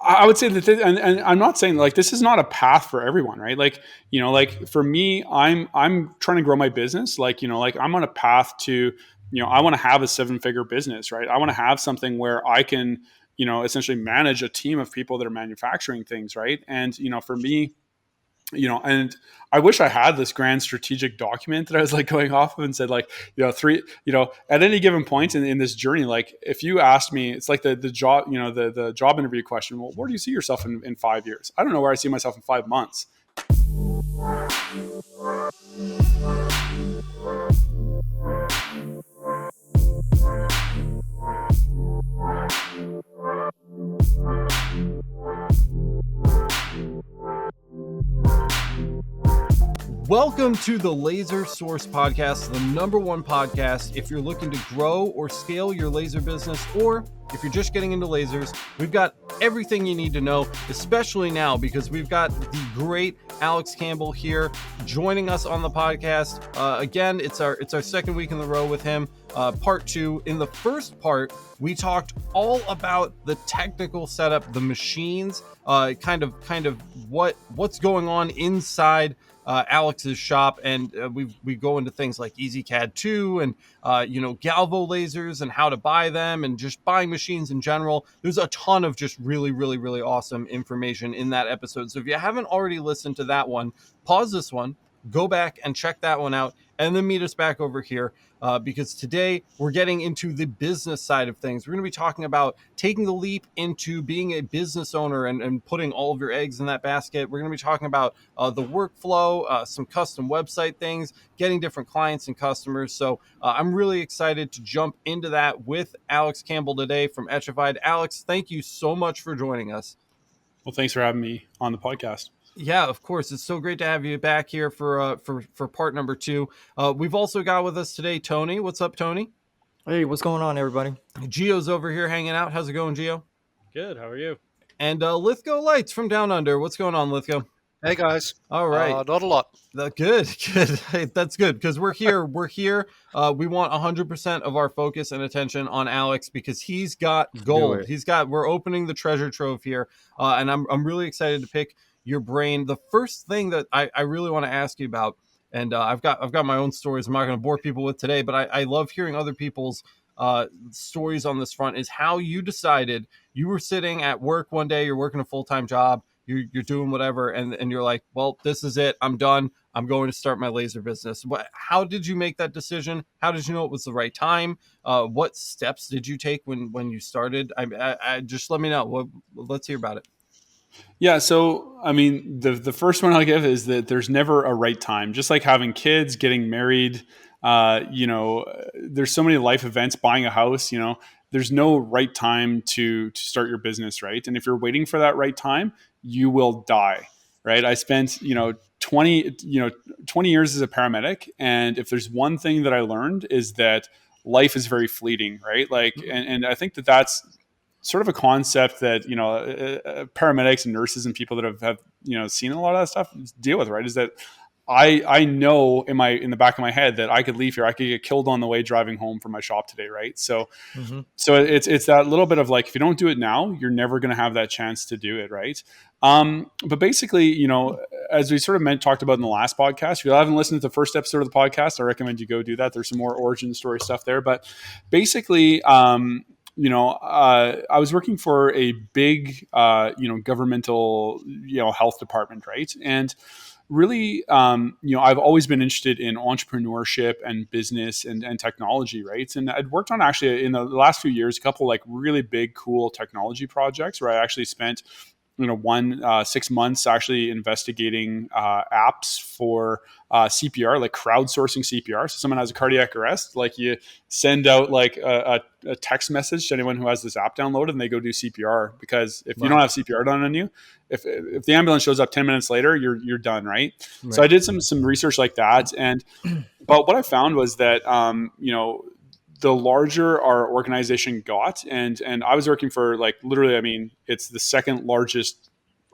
I would say that, and I'm not saying like this is not a path for everyone, right? Like, like for me, I'm trying to grow my business. Like, like I'm on a path to, I want to have a 7-figure business, right? I want to have something where I can, essentially manage a team of people that are manufacturing things, right? And, for me, and I wish I had this grand strategic document that I was like going off of and said like, at any given point in this journey, like if you asked me, it's like the job, the job interview question, well, where do you see yourself in 5 years? I don't know where I see myself in 5 months. Welcome to the Laser Source Podcast, the #1 podcast if you're looking to grow or scale your laser business, or if you're just getting into lasers. We've got everything you need to know, especially now because we've got the great Alex Campbell here joining us on the podcast. Again, it's our second week in a row with him. Part 2. In the first part, we talked all about the technical setup, the machines, kind of what's going on inside Alex's shop, and we go into things like EasyCAD 2 and Galvo lasers and how to buy them and just buying machines in general. There's a ton of just really awesome information in that episode. So if you haven't already listened to that one, pause this one, go back and check that one out, and then meet us back over here because today we're getting into the business side of things. We're going to be talking about taking the leap into being a business owner and putting all of your eggs in that basket. We're going to be talking about the workflow, some custom website things, getting different clients and customers. So I'm really excited to jump into that with Alex Campbell today from Etchified. Alex, thank you so much for joining us. Well, thanks for having me on the podcast. Yeah, of course. It's so great to have you back here for part number 2. We've also got with us today Tony. What's up, Tony? Hey, what's going on, everybody? Gio's over here hanging out. How's it going, Gio? Good. How are you? And Lithgow Lights from Down Under. What's going on, Lithgow? Hey guys. All right. Not a lot. Good. Hey, that's good because we're here. We want 100% of our focus and attention on Alex because he's got gold. We're opening the treasure trove here, and I'm really excited to pick your brain. The first thing that I really want to ask you about, and I've got my own stories I'm not going to bore people with today, but I love hearing other people's stories on this front, is how you decided. You were sitting at work one day, you're working a full-time job, you're doing whatever, and you're like, well, this is it, I'm done, I'm going to start my laser business. How did you make that decision? How did you know it was the right time? What steps did you take when you started? I just let me know. Let's hear about it. Yeah. So, I mean, the first one I'll give is that there's never a right time. Just like having kids, getting married, there's so many life events, buying a house, there's no right time to start your business, right? And if you're waiting for that right time, you will die, right? I spent, 20 years as a paramedic. And if there's one thing that I learned is that life is very fleeting, right? Like, and I think that's sort of a concept that, paramedics and nurses and people that have seen a lot of that stuff deal with, right? Is that I know in the back of my head that I could leave here, I could get killed on the way driving home from my shop today, right? So, so it's that little bit of like, if you don't do it now, you're never going to have that chance to do it, right? But basically, as we sort of talked about in the last podcast, if you haven't listened to the first episode of the podcast, I recommend you go do that. There's some more origin story stuff there, but basically, I was working for a big, governmental, health department, right? And really, I've always been interested in entrepreneurship and business and technology, right? And I'd worked on actually in the last few years, a couple like really big, cool technology projects where I actually spent 6 months actually investigating apps for CPR, like crowdsourcing CPR. So someone has a cardiac arrest, like you send out like a text message to anyone who has this app downloaded and they go do CPR, because if you don't have CPR done on you, if the ambulance shows up 10 minutes later, you're done, right? So I did some research like that. But what I found was that, the larger our organization got, and I was working for like literally, I mean, it's the second largest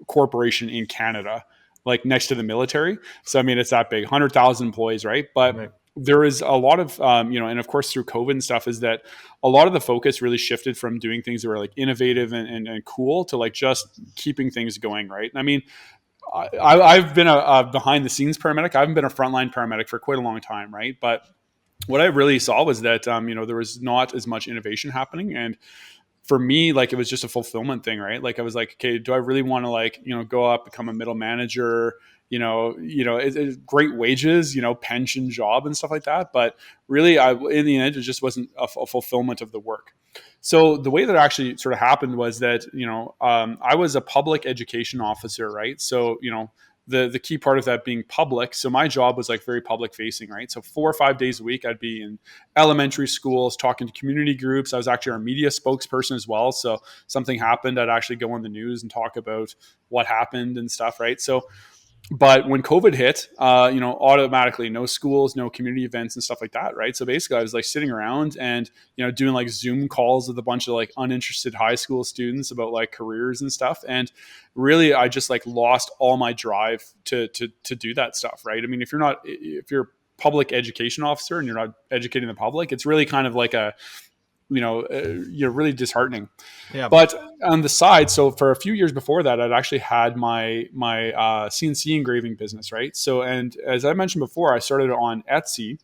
corporation in Canada, like next to the military. So I mean, it's that big, 100,000 employees, right? But there is a lot of, and of course through COVID and stuff, is that a lot of the focus really shifted from doing things that were like innovative and cool to like just keeping things going, right? And I mean, I've been a behind the scenes paramedic. I haven't been a frontline paramedic for quite a long time, right? But what I really saw was that, there was not as much innovation happening. And for me, like, it was just a fulfillment thing, right? Like, I was like, okay, do I really want to like, go up, become a middle manager, great wages, pension job and stuff like that. But really, in the end, it just wasn't a fulfillment of the work. So the way that actually sort of happened was that, I was a public education officer, right? So, the key part of that being public. So my job was like very public facing, right? So 4 or 5 days a week, I'd be in elementary schools, talking to community groups. I was actually our media spokesperson as well. So something happened, I'd actually go on the news and talk about what happened and stuff, right? So, but when COVID hit, automatically no schools, no community events and stuff like that, right? So basically I was like sitting around and, doing like Zoom calls with a bunch of like uninterested high school students about like careers and stuff. And really I just like lost all my drive to do that stuff, right? I mean, if you're a public education officer and you're not educating the public, it's really kind of like you're really disheartening. Yeah. But on the side, so for a few years before that, I'd actually had my CNC engraving business, right? So, and as I mentioned before, I started on Etsy.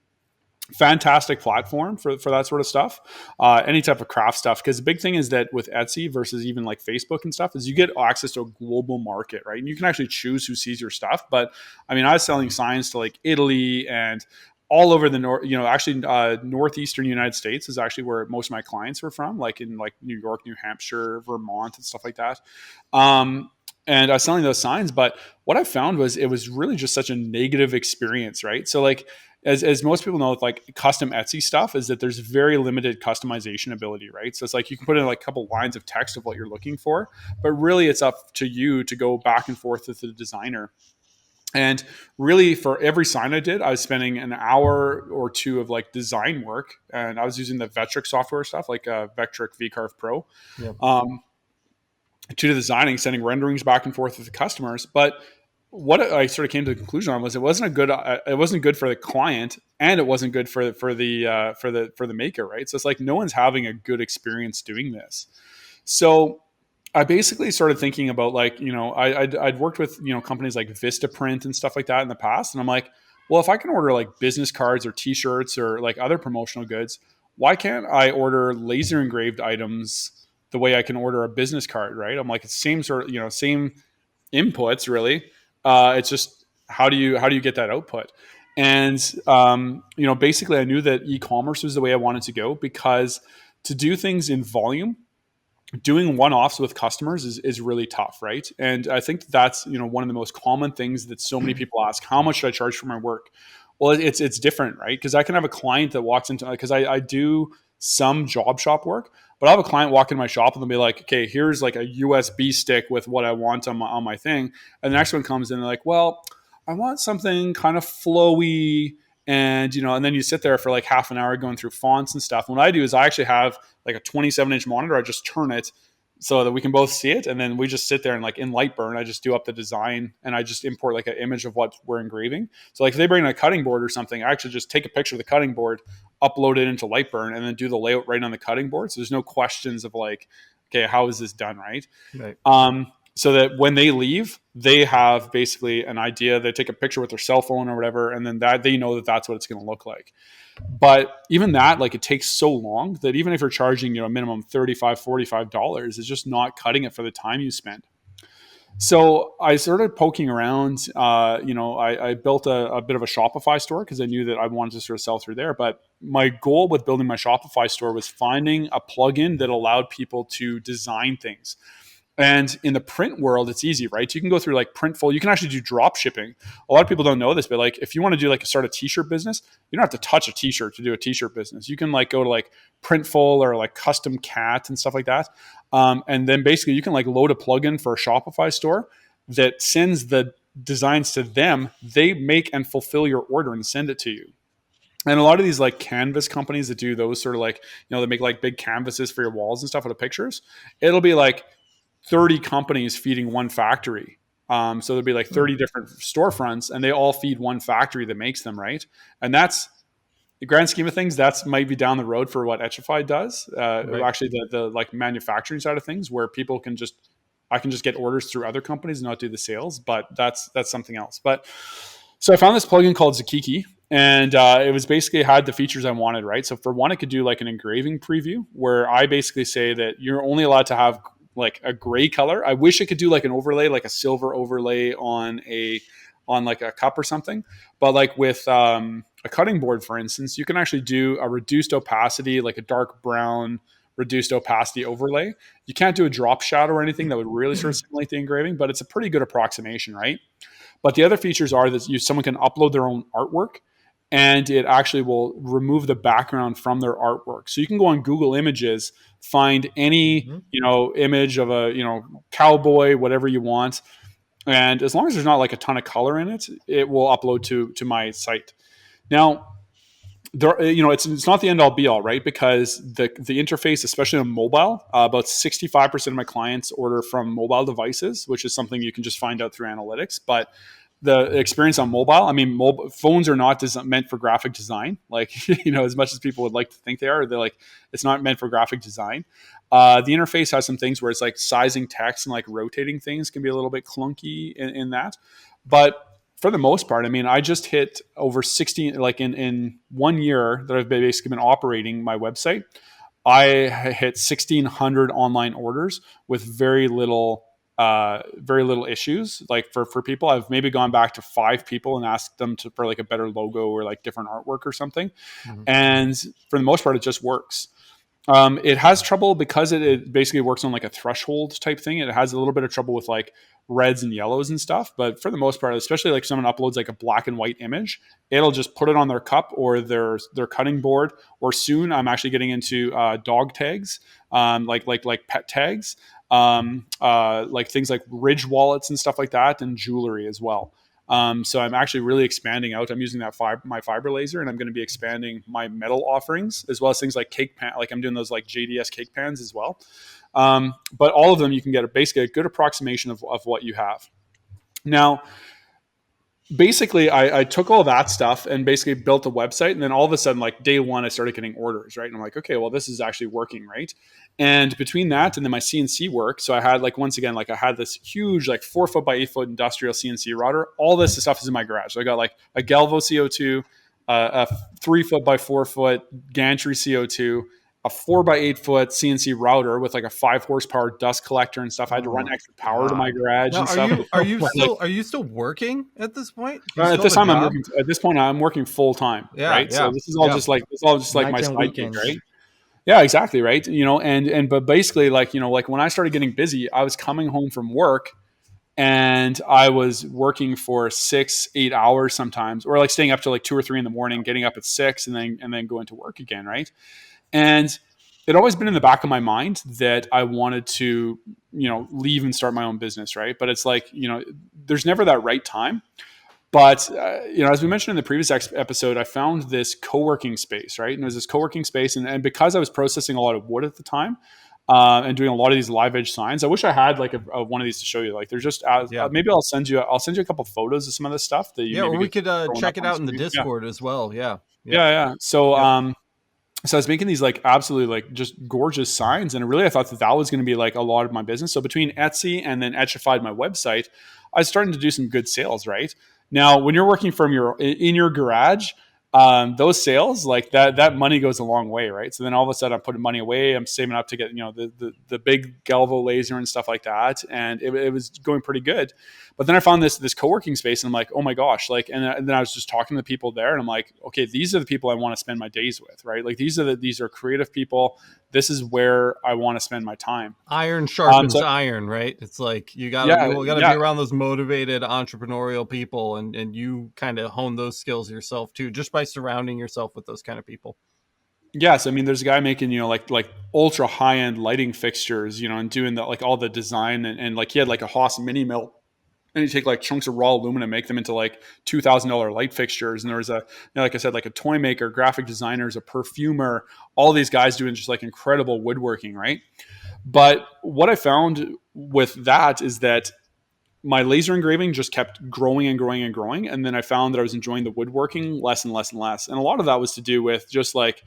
Fantastic platform for that sort of stuff, any type of craft stuff. Because the big thing is that with Etsy versus even like Facebook and stuff is you get access to a global market, right? And you can actually choose who sees your stuff. But I mean, I was selling signs to like Italy and all over the northeastern United States is actually where most of my clients were from, like in like New York, New Hampshire, Vermont, and stuff like that. And I was selling those signs, but what I found was it was really just such a negative experience, right? So like, as most people know, with like custom Etsy stuff is that there's very limited customization ability, right? So it's like you can put in like a couple lines of text of what you're looking for, but really it's up to you to go back and forth with the designer. And really for every sign I did, I was spending an hour or two of like design work, and I was using the Vectric software stuff like Vectric VCarve Pro. Yep. To the designing, sending renderings back and forth with the customers. But what I sort of came to the conclusion on was it wasn't good for the client, and it wasn't good for the maker, right? So it's like no one's having a good experience doing this. So I basically started thinking about like, I'd worked with, companies like Vistaprint and stuff like that in the past. And I'm like, well, if I can order like business cards or t-shirts or like other promotional goods, why can't I order laser engraved items the way I can order a business card, right? I'm like, it's same sort of, same inputs really. It's just, how do you get that output? And, basically I knew that e-commerce was the way I wanted to go, because to do things in volume, doing one-offs with customers is really tough, right? And I think that's, one of the most common things that so many people ask: how much should I charge for my work? Well, it's different, right? Because I can have a client that walks into, because I do some job shop work, but I'll have a client walk in my shop and they'll be like, okay, here's like a USB stick with what I want on my thing. And the next one comes in and they're like, well, I want something kind of flowy. And, and then you sit there for like half an hour going through fonts and stuff. And what I do is I actually have like a 27-inch monitor. I just turn it so that we can both see it. And then we just sit there and like in Lightburn, I just do up the design and I just import like an image of what we're engraving. So like if they bring in a cutting board or something, I actually just take a picture of the cutting board, upload it into Lightburn, and then do the layout right on the cutting board. So there's no questions of like, okay, how is this done, right? So that when they leave, they have basically an idea. They take a picture with their cell phone or whatever, and then that they know that that's what it's going to look like. But even that, like, it takes so long that even if you're charging, a minimum $35, $45, it's just not cutting it for the time you spend. So I started poking around. I built a bit of a Shopify store because I knew that I wanted to sort of sell through there. But my goal with building my Shopify store was finding a plugin that allowed people to design things. And in the print world, it's easy, right? You can go through like Printful. You can actually do drop shipping. A lot of people don't know this, but like if you want to do like start a t-shirt business, you don't have to touch a t-shirt to do a t-shirt business. You can like go to like Printful or like Custom Cat and stuff like that. And then basically you can like load a plugin for a Shopify store that sends the designs to them. They make and fulfill your order and send it to you. And a lot of these like canvas companies that do those sort of like, they make like big canvases for your walls and stuff with the pictures. It'll be like 30 companies feeding one factory. So there'll be like 30 different storefronts and they all feed one factory that makes them, right? And that's the grand scheme of things, that's might be down the road for what Etchified does. Right. Actually, the like manufacturing side of things, where people can just, I can just get orders through other companies and not do the sales, but that's something else. But so I found this plugin called Zakiki, and it was basically had the features I wanted, right? So for one, it could do like an engraving preview, where I basically say that you're only allowed to have like a gray color. I wish it could do like an overlay, like a silver overlay on like a cup or something. But like with a cutting board, for instance, you can actually do a reduced opacity, like a dark brown reduced opacity overlay. You can't do a drop shadow or anything that would really sort of simulate the engraving, but it's a pretty good approximation, right? But the other features are that someone can upload their own artwork, and it actually will remove the background from their artwork. So you can go on Google Images, find any image of a cowboy, whatever you want, and as long as there's not like a ton of color in it, it will upload to my site. Now, there, it's not the end all be all, right? Because the interface, especially on mobile, about 65% of my clients order from mobile devices, which is something you can just find out through analytics. But the experience on mobile, I mean, phones are not meant for graphic design. Like, as much as people would like to think they are, they're like, it's not meant for graphic design. The interface has some things where it's like sizing text and like rotating things can be a little bit clunky in that. But for the most part, I mean, I just hit over 16, like in 1 year that I've basically been operating my website, I hit 1,600 online orders with very little issues. Like for people, I've maybe gone back to 5 people and asked them for like a better logo or like different artwork or something. Mm-hmm. And for the most part, it just works. It has trouble because it basically works on like a threshold type thing. It has a little bit of trouble with like reds and yellows and stuff. But for the most part, especially like someone uploads like a black and white image, it'll just put it on their cup or their cutting board. Or soon I'm actually getting into dog tags, like pet tags, like things like Ridge wallets and stuff like that, and jewelry as well. So I'm actually really expanding out. I'm using my fiber laser, and I'm going to be expanding my metal offerings as well as things like cake pan. Like I'm doing those like JDS cake pans as well. But all of them, you can get basically a good approximation of what you have. Now, basically, I took all that stuff and basically built a website. And then all of a sudden, like day one, I started getting orders, right? And I'm like, okay, well, this is actually working, right? And between that and then my CNC work, so I had like, once again, like I had this huge, like 4 foot by 8 foot industrial CNC router. All this stuff is in my garage. So I got like a Galvo CO2, a 3 foot by 4 foot gantry CO2, a 4 by 8 foot CNC router with like a 5 horsepower dust collector and stuff. I had to run extra power to my garage now, and stuff. Are you still working at this point? At this point, I'm working full time. Yeah, right. Yeah. So this is all just like my side gig, right? Yeah, exactly. Right. But basically like when I started getting busy, I was coming home from work and I was working for 6-8 hours sometimes, or like staying up till like 2 or 3 in the morning, getting up at 6 and then going to work again. Right. And it always been in the back of my mind that I wanted to, leave and start my own business. Right. But it's like, there's never that right time. But, as we mentioned in the previous episode, I found this co-working space, right? And it was this co-working space. And because I was processing a lot of wood at the time and doing a lot of these live edge signs, I wish I had like a one of these to show you. Like there's just, maybe I'll send you a couple photos of some of this stuff that you or we could check it out in the Discord as well. Yeah. So, so I was making these like absolutely like just gorgeous signs. And I thought that was going to be like a lot of my business. So between Etsy and then Etchified, my website, I was starting to do some good sales, right? Now, when you're working from in your garage, those sales, like that money goes a long way, right? So then all of a sudden I'm putting money away. I'm saving up to get, the big Galvo laser and stuff like that. And it was going pretty good. But then I found this co-working space and I'm like, oh my gosh, like, and then I was just talking to the people there and I'm like, okay, these are the people I want to spend my days with, right? Like these are creative people. This is where I want to spend my time. Iron sharpens iron, right? It's like you gotta be around those motivated entrepreneurial people and you kind of hone those skills yourself too, just by surrounding yourself with those kind of people. Yes, I mean, there's a guy making like ultra high end lighting fixtures, and doing like all the design and like he had like a Haas mini mill, and you take like chunks of raw aluminum, make them into like $2,000 light fixtures. And there was like I said, like a toy maker, graphic designers, a perfumer, all these guys doing just like incredible woodworking, right? But what I found with that is that my laser engraving just kept growing and growing and growing. And then I found that I was enjoying the woodworking less and less and less. And a lot of that was to do with just like,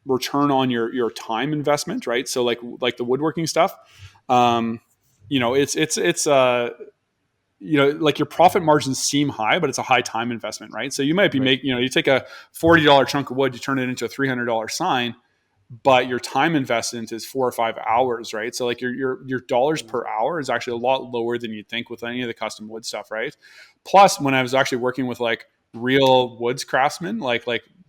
return on your time investment, right? So like the woodworking stuff, it's like your profit margins seem high, but it's a high time investment, right? So you might be making, you take a $40 chunk of wood, you turn it into a $300 sign, but your time investment is 4 or 5 hours, right? So like your dollars per hour is actually a lot lower than you'd think with any of the custom wood stuff, right? Plus, when I was actually working with like real woods craftsmen, like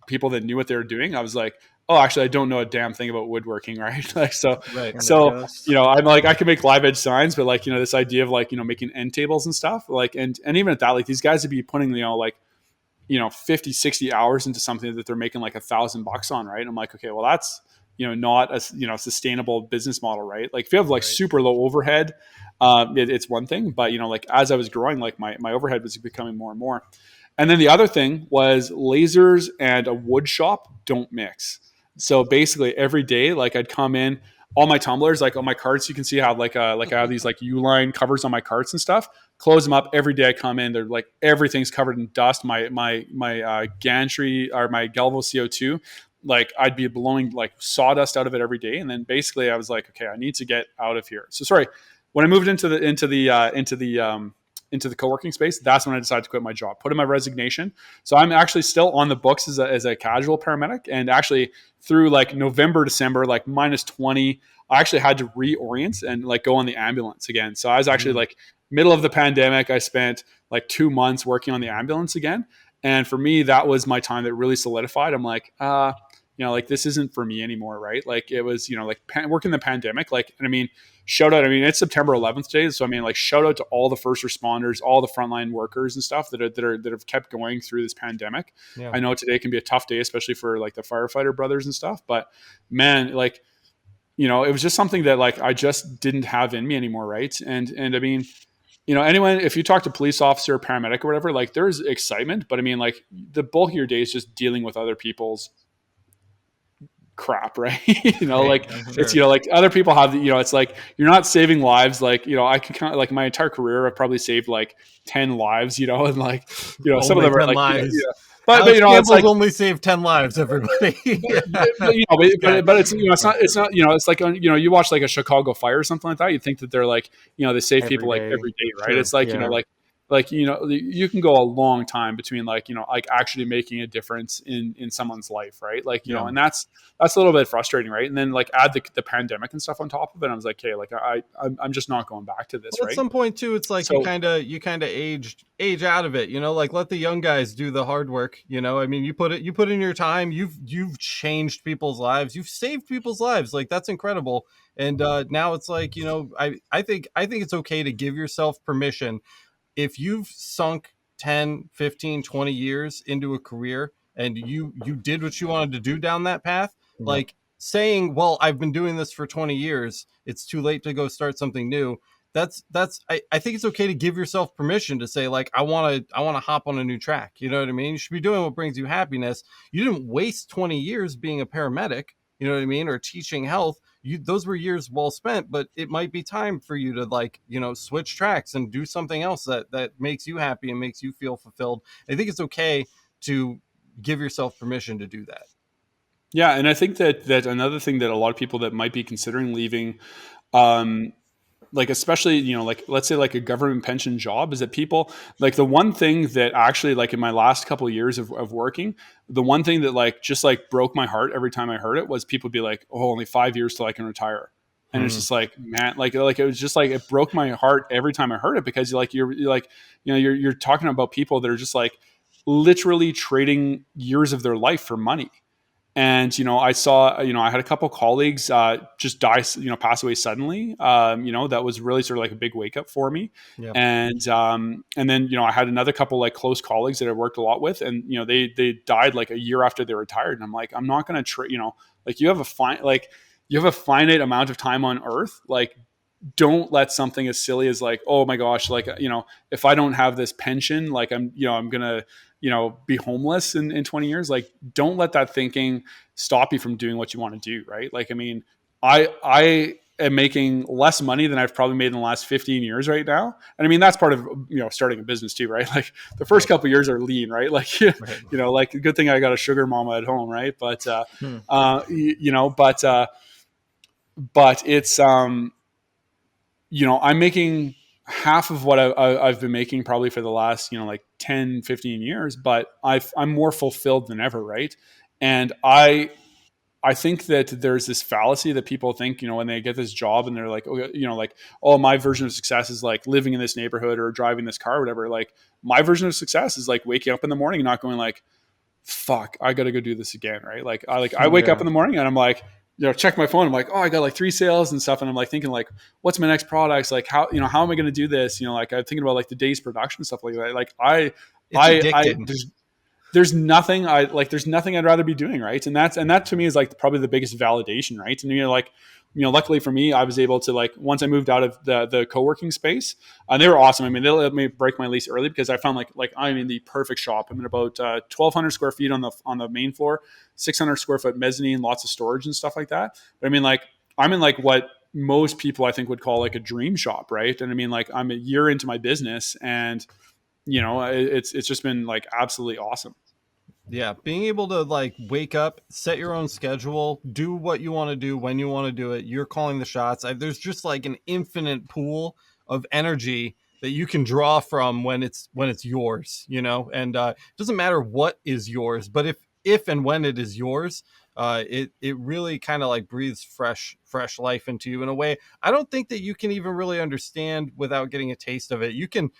people that knew what they were doing, I was like, oh, actually, I don't know a damn thing about woodworking, right? Like, so I'm like, I can make live edge signs, but like, this idea of like, making end tables and stuff, like, and even at that, like these guys would be putting, 50, 60 hours into something that they're making like $1,000 on, right? And I'm like, okay, well, that's, not a, sustainable business model, right? Like if you have like super low overhead, it's one thing, but, like as I was growing, like my overhead was becoming more and more. And then the other thing was lasers and a wood shop don't mix. So basically every day, like I'd come in, all my tumblers, like on my carts, you can see how like I have these like U-line covers on my carts and stuff. Close them up every day. I come in, they're like everything's covered in dust. My gantry or my Galvo CO2, like I'd be blowing like sawdust out of it every day. And then basically I was like, okay, I need to get out of here. So sorry, when I moved into the co-working space, that's when I decided to quit my job, put in my resignation. So I'm actually still on the books as a casual paramedic. And actually through like November, December, like -20, I actually had to reorient and like go on the ambulance again. So I was actually like middle of the pandemic, I spent like 2 months working on the ambulance again. And for me, that was my time that really solidified. I'm like, like this isn't for me anymore, right? Like it was, like working the pandemic, like, and I mean, shout out, I mean, it's September 11th today. So I mean, like shout out to all the first responders, all the frontline workers and stuff that have kept going through this pandemic. Yeah. I know today can be a tough day, especially for like the firefighter brothers and stuff, but man, like, it was just something that like, I just didn't have in me anymore. Right. And I mean, anyone, if you talk to police officer, paramedic or whatever, like there's excitement, but I mean, like the bulk of your day is just dealing with other people's crap, right? Like it's, like other people have, it's like, you're not saving lives. Like, I can kind of like my entire career, I've probably saved like 10 lives, and like, some of them are like, lives. But it's like only saved 10 lives, everybody. but it's, it's not, it's like, you watch like a Chicago fire or something like that. You think that they're like, they save people like every day, right? Sure. It's like, you can go a long time between like, like actually making a difference in someone's life, right? Like, and that's a little bit frustrating, right? And then like add the pandemic and stuff on top of it. I was like, hey, like I'm just not going back to this, right? At some point too, it's like you kind of age out of it, like let the young guys do the hard work. I mean, you put in your time, you've changed people's lives, you've saved people's lives. Like that's incredible. And now it's like, I think it's okay to give yourself permission. If you've sunk 10, 15, 20 years into a career and you did what you wanted to do down that path, like saying, well, I've been doing this for 20 years, it's too late to go start something new. I think it's okay to give yourself permission to say like, I want to hop on a new track. You know what I mean? You should be doing what brings you happiness. You didn't waste 20 years being a paramedic, you know what I mean? Or teaching health. Those were years well spent, but it might be time for you to like, switch tracks and do something else that makes you happy and makes you feel fulfilled. I think it's okay to give yourself permission to do that. Yeah. And I think that another thing that a lot of people that might be considering leaving, like especially, like let's say like a government pension job, is that people like the one thing that actually like in my last couple of years of working, the one thing that like just like broke my heart every time I heard it was people be like, oh, only 5 years till I can retire. And it's just like, man, like it was just like, it broke my heart every time I heard it, because you're talking about people that are just like literally trading years of their life for money. And, I saw, I had a couple colleagues just die, pass away suddenly. That was really sort of like a big wake up for me. Yeah. And then, I had another couple like close colleagues that I worked a lot with, and, they died like a year after they retired. And I'm like, I'm not going to like you have a finite amount of time on earth. Like, don't let something as silly as like, oh my gosh, like, if I don't have this pension, like I'm going to, be homeless in 20 years. Like, don't let that thinking stop you from doing what you want to do. Right. Like, I mean, I am making less money than I've probably made in the last 15 years right now. And I mean, that's part of, starting a business too, right? Like the first couple of years are lean, right? Like, Right. like good thing I got a sugar mama at home. Right. But, Hmm. but it's, I'm making half of what I've been making probably for the last, like 10, 15 years, but I'm more fulfilled than ever. Right. And I think that there's this fallacy that people think, when they get this job and they're like, oh, my version of success is like living in this neighborhood or driving this car or whatever. Like my version of success is like waking up in the morning and not going like, fuck, I got to go do this again. Right. I wake up Yeah. in the morning and I'm like, check my phone. I'm like, oh, I got like 3 sales and stuff. And I'm like thinking like, what's my next products? Like how am I going to do this? Like I'm thinking about like the day's production, stuff like that. Like It's addicting. there's nothing there's nothing I'd rather be doing. Right. And that to me is like probably the biggest validation. Right. And luckily for me, I was able to like, once I moved out of the co-working space, and they were awesome. I mean, they let me break my lease early because I found like I'm in the perfect shop. I'm in about 1,200 square feet on the main floor, 600 square foot mezzanine, lots of storage and stuff like that. But I mean, like I'm in like what most people I think would call like a dream shop. Right. And I mean, like I'm a year into my business and it's just been like absolutely awesome. Yeah, being able to like wake up, set your own schedule, do what you want to do when you want to do it. You're calling the shots. There's just like an infinite pool of energy that you can draw from when it's yours, and it doesn't matter what is yours, but if and when it is yours, it really kind of like breathes fresh life into you in a way I don't think that you can even really understand without getting a taste of it. You can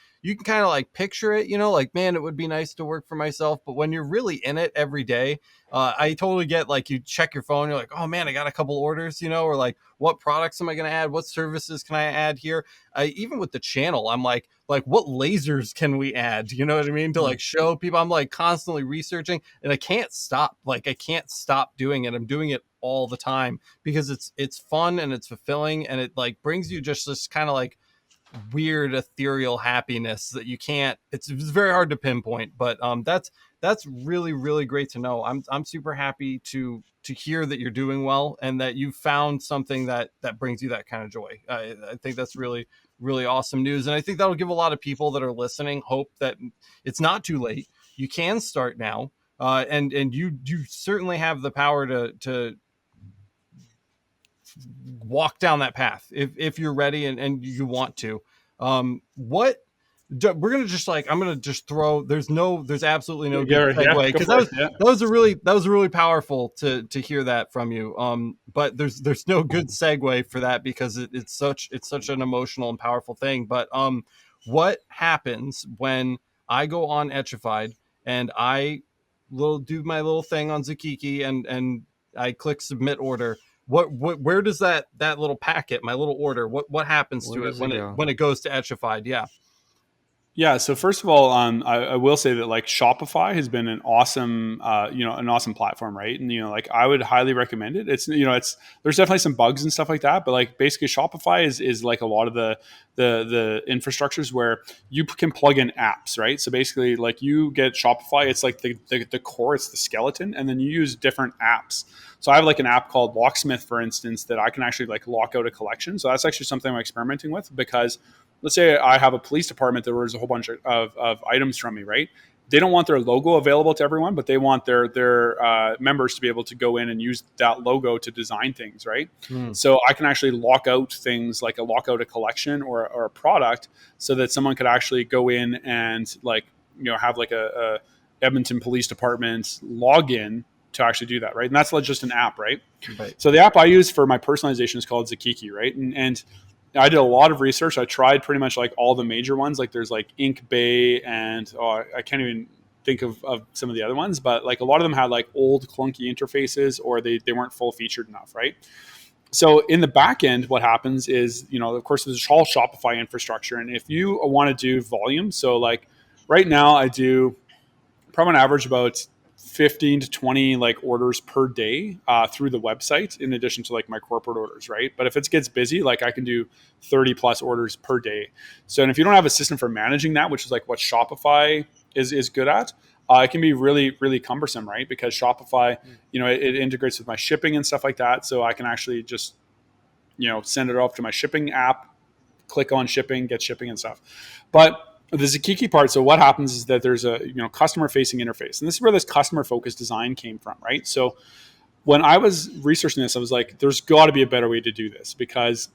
kind of like picture it, like, man, it would be nice to work for myself. But when you're really in it every day, I totally get like you check your phone, you're like, oh man, I got a couple orders, or like, what products am I going to add? What services can I add here? Even with the channel, I'm like, what lasers can we add? You know what I mean? To like show people, I'm like constantly researching and I can't stop. Like, I can't stop doing it. I'm doing it all the time because it's fun and it's fulfilling and it like brings you just this kind of like weird ethereal happiness that you can't, it's very hard to pinpoint, but that's really really great to know. I'm super happy to hear that you're doing well and that you found something that brings you that kind of joy. I think that's really really awesome news, and I think that'll give a lot of people that are listening hope that it's not too late. You can start now, and you certainly have the power to walk down that path if you're ready and you want to. What we're gonna just like, I'm gonna just throw, there's absolutely no good segue because that was a really powerful to hear that from you. But there's no good segue for that because it's such an emotional and powerful thing. But what happens when I go on Etchified and I do my little thing on Zakiki and I click submit order? Where does that little packet, my little order, what happens Where to it does when it go? when it goes to Etchified? Yeah. Yeah. So first of all, I will say that like Shopify has been an awesome, an awesome platform, right? And like I would highly recommend it. It's there's definitely some bugs and stuff like that, but like basically Shopify is like a lot of the infrastructures where you can plug in apps, right? So basically, like you get Shopify, it's like the core, it's the skeleton, and then you use different apps. So I have like an app called Locksmith, for instance, that I can actually like lock out a collection. So that's actually something I'm experimenting with because let's say I have a police department that orders a whole bunch of items from me, right? They don't want their logo available to everyone, but they want their members to be able to go in and use that logo to design things, right? So I can actually lock out things like lock out a collection or a product so that someone could actually go in and like, have like a Edmonton Police Department login to actually do that, right? And that's just an app, right? Right. So the app I use for my personalization is called Zakiki, right? And I did a lot of research. I tried pretty much like all the major ones. Like there's like Ink Bay and I can't even think of some of the other ones, but like a lot of them had like old clunky interfaces or they weren't full featured enough, right? So in the back end, what happens is, of course, there's all Shopify infrastructure. And if you want to do volume, so like right now I do probably on average about 15 to 20 like orders per day through the website in addition to like my corporate orders, right? But if it gets busy, like I can do 30 plus orders per day. So, and if you don't have a system for managing that, which is like what Shopify is good at, it can be really, really cumbersome, right? Because Shopify, it integrates with my shipping and stuff like that. So I can actually just, send it off to my shipping app, click on shipping, get shipping and stuff. But the Zakiki part, so what happens is that there's a customer facing interface. And this is where this customer focused design came from, right? So when I was researching this, I was like, there's got to be a better way to do this, because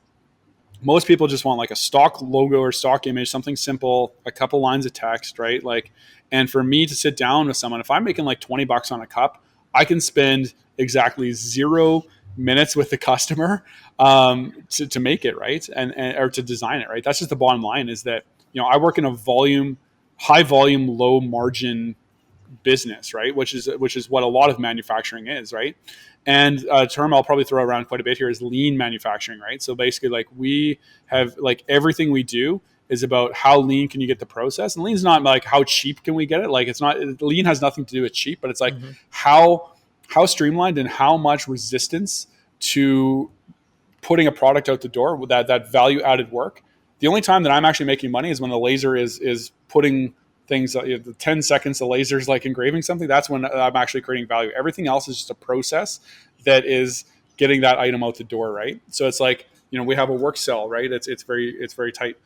most people just want like a stock logo or stock image, something simple, a couple lines of text, right? Like, and for me to sit down with someone, if I'm making like $20 on a cup, I can spend exactly 0 minutes with the customer to make it, right? And or to design it, right? That's just the bottom line, is that, I work in a high volume, low margin business, right? Which is what a lot of manufacturing is, right? And a term I'll probably throw around quite a bit here is lean manufacturing, right? So basically, like, we have, like, everything we do is about how lean can you get the process. And lean's not like how cheap can we get it. Like, it's not, lean has nothing to do with cheap, but it's like how streamlined and how much resistance to putting a product out the door with that value added work. The only time that I'm actually making money is when the laser is putting things, the 10 seconds the laser's like engraving something. That's when I'm actually creating value. Everything else is just a process that is getting that item out the door, right? So it's like, we have a work cell, right? It's very tight.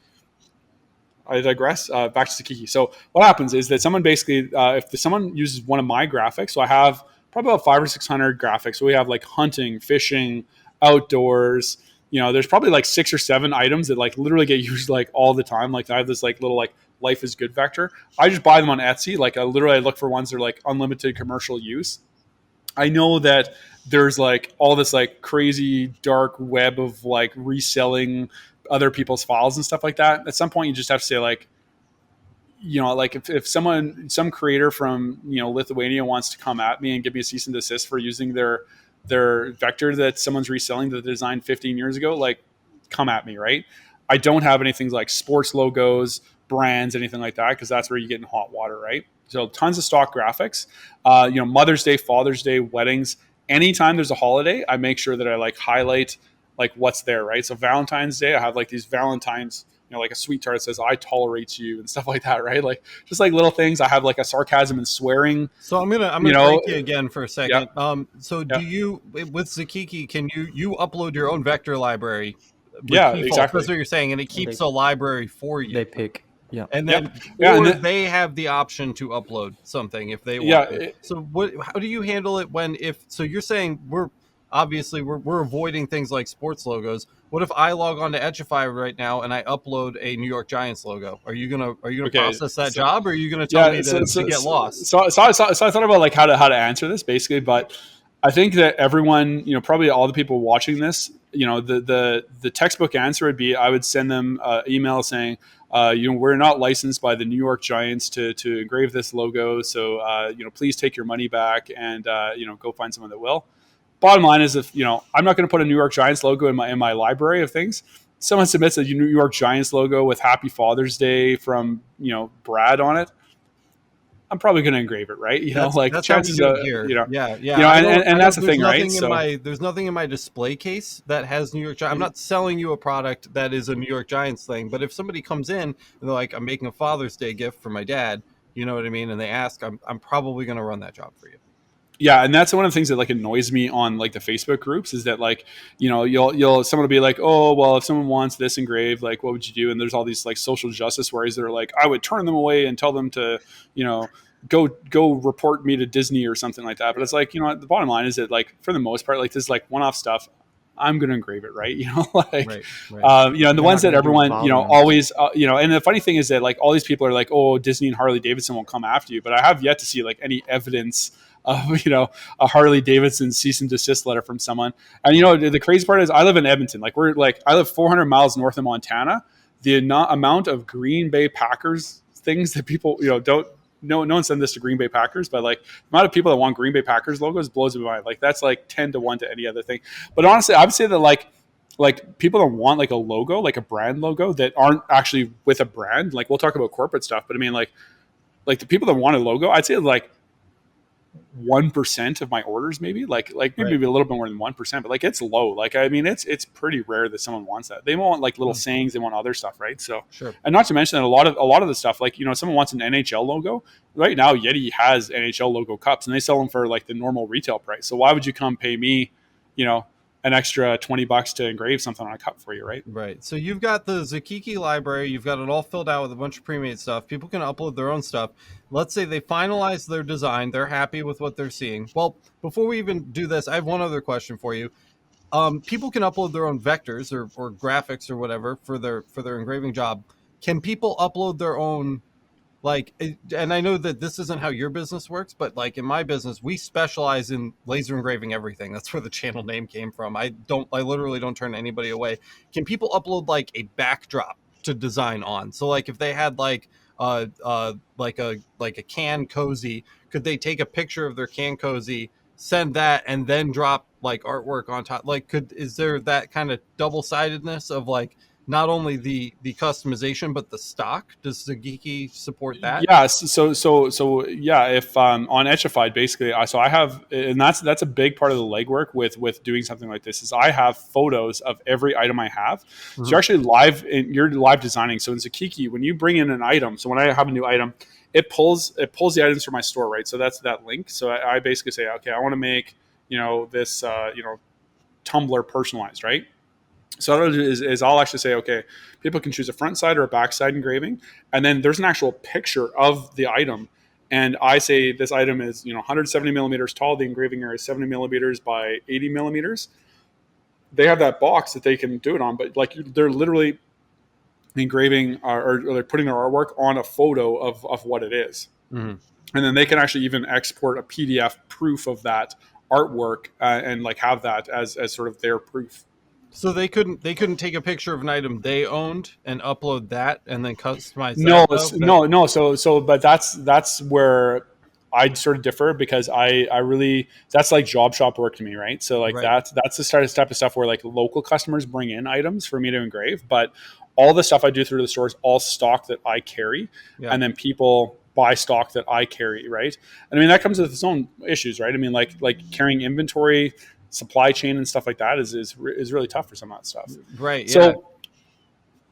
I digress. Back to Zakiki. So what happens is that someone basically, if someone uses one of my graphics, so I have probably about 500 or 600 graphics. So we have like hunting, fishing, outdoors. There's probably like 6 or 7 items that like literally get used like all the time. Like, I have this like little like life is good vector. I just buy them on Etsy. Like, I look for ones that are like unlimited commercial use. I know that there's like all this like crazy dark web of like reselling other people's files and stuff like that. At some point, you just have to say like, like if some creator from Lithuania wants to come at me and give me a cease and desist for using their vector that someone's reselling that they designed 15 years ago, like, come at me, right? I don't have anything like sports logos, brands, anything like that, because that's where you get in hot water, right? So tons of stock graphics. Mother's Day, Father's Day, weddings. Anytime there's a holiday, I make sure that I like highlight like what's there, right? So Valentine's Day, I have like these Valentine's, like a sweet tart that says "I tolerate you" and stuff like that, right? Like, just like little things. I have like a sarcasm and swearing. So I'm gonna break you again for a second. Yeah. So do you, with Zakiki, can you upload your own vector library? Yeah, default? exactly. That's what you're saying, and it keeps a library for you. They pick. Yeah. And then, they have the option to upload something if they want to. So how do you handle it so you're saying we're avoiding things like sports logos. What if I log on to Etchified right now and I upload a New York Giants logo? Are you gonna process that job, or are you gonna tell me to get lost? So I thought about like how to answer this basically, but I think that everyone, probably all the people watching this, the textbook answer would be, I would send them an email saying, we're not licensed by the New York Giants to engrave this logo. So, please take your money back and, go find someone that will. Bottom line is, if, I'm not going to put a New York Giants logo in my library of things. Someone submits a New York Giants logo with Happy Father's Day from, Brad on it, I'm probably going to engrave it, right? That's chances of, and that's the thing, right? So there's nothing in my display case that has New York Giants. I'm not selling you a product that is a New York Giants thing, but if somebody comes in and they're like, I'm making a Father's Day gift for my dad, you know what I mean? And they ask, I'm probably going to run that job for you. Yeah, and that's one of the things that like annoys me on like the Facebook groups is that like, someone will be like, oh, well, if someone wants this engraved, like, what would you do? And there's all these like social justice warriors that are like, I would turn them away and tell them to, go report me to Disney or something like that. But it's like, the bottom line is that like, for the most part, like this like one-off stuff, I'm going to engrave it, right? Right. And the ones that everyone, always, and the funny thing is that like all these people are like, oh, Disney and Harley Davidson won't come after you. But I have yet to see like any evidence of, a Harley Davidson cease and desist letter from someone. And, the crazy part is I live in Edmonton. Like I live 400 miles north of Montana. The amount of Green Bay Packers things that people, no one sent this to Green Bay Packers, but like the amount of people that want Green Bay Packers logos blows me mind. Like that's like 10-1 to any other thing. But honestly, I would say that like people that want like a logo, like a brand logo that aren't actually with a brand, like we'll talk about corporate stuff, but I mean like the people that want a logo, I'd say like 1% of my orders, maybe maybe a little bit more than 1%, but like it's low. Like, I mean, it's pretty rare that someone wants that. They want like little sayings, they want other stuff. Right. So, sure. And not to mention that a lot of the stuff, like, someone wants an NHL logo right now. Yeti has NHL logo cups and they sell them for like the normal retail price. So why would you come pay me, an extra $20 to engrave something on a cup for you, right? Right. So you've got the Zakiki library. You've got it all filled out with a bunch of pre-made stuff. People can upload their own stuff. Let's say they finalize their design. They're happy with what they're seeing. Well, before we even do this, I have one other question for you. People can upload their own vectors or graphics or whatever for their engraving job. Can people upload their own, like, and I know that this isn't how your business works, but like in my business, we specialize in laser engraving everything. That's where the channel name came from. I literally don't turn anybody away. Can people upload like a backdrop to design on? So like if they had like a can cozy, could they take a picture of their can cozy, send that, and then drop like artwork on top? Like, is there that kind of double-sidedness of like not only the customization but the stock? Does the Geeky support that? Yeah. So yeah. If on Etchified, basically, I have, and that's a big part of the legwork with doing something like this is I have photos of every item I have. Mm-hmm. So you're actually you're live designing. So in Zakiki, when you bring in an item, so when I have a new item, it pulls the items from my store, right? So that's that link. So I basically say, okay, I want to make this tumbler personalized, right? So what I'll do is I'll actually say, okay, people can choose a front side or a back side engraving, and then there's an actual picture of the item, and I say this item is 170 millimeters tall. The engraving area is 70 millimeters by 80 millimeters. They have that box that they can do it on, but like they're literally engraving or they're putting their artwork on a photo of what it is. Mm-hmm. And then they can actually even export a PDF proof of that artwork and like have that as sort of their proof. So they couldn't take a picture of an item they owned and upload that and then customize No, that? no. So, but that's where I'd sort of differ because I really, that's like job shop work to me, right? So like Right. that's the type of stuff where like local customers bring in items for me to engrave, but all the stuff I do through the store is all stock that I carry, Yeah. and then people buy stock that I carry, right? And I mean that comes with its own issues, right? I mean like carrying inventory, supply chain and stuff like that is really tough for some of that stuff. Right.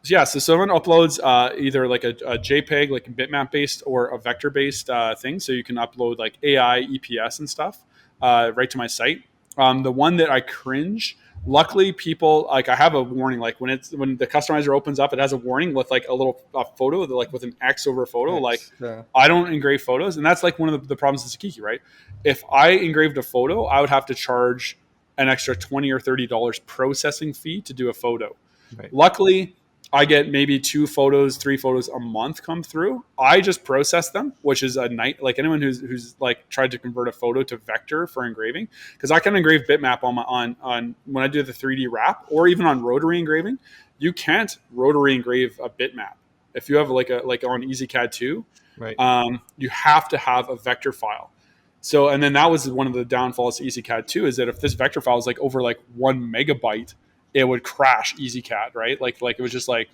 Yeah. So someone uploads either like a JPEG, like a bitmap based or a vector based thing. So you can upload like AI, EPS and stuff right to my site. The one that I cringe, luckily people, like I have a warning, like when the customizer opens up, it has a warning with like a little photo, like with an X over a photo. Yeah. I don't engrave photos. And that's like one of the problems with Zakiki, right? If I engraved a photo, I would have to charge an extra $20 or $30 processing fee to do a photo. Right. Luckily, I get maybe 3 photos a month come through. I just process them, which is a night. Like anyone who's like tried to convert a photo to vector for engraving, because I can engrave bitmap on when I do the 3D wrap, or even on rotary engraving. You can't rotary engrave a bitmap if you have like on EasyCAD 2. Right. You have to have a vector file. So, and then that was one of the downfalls to EasyCAD 2 is that if this vector file is like over like 1 megabyte, it would crash EasyCAD, right? Like it was just like,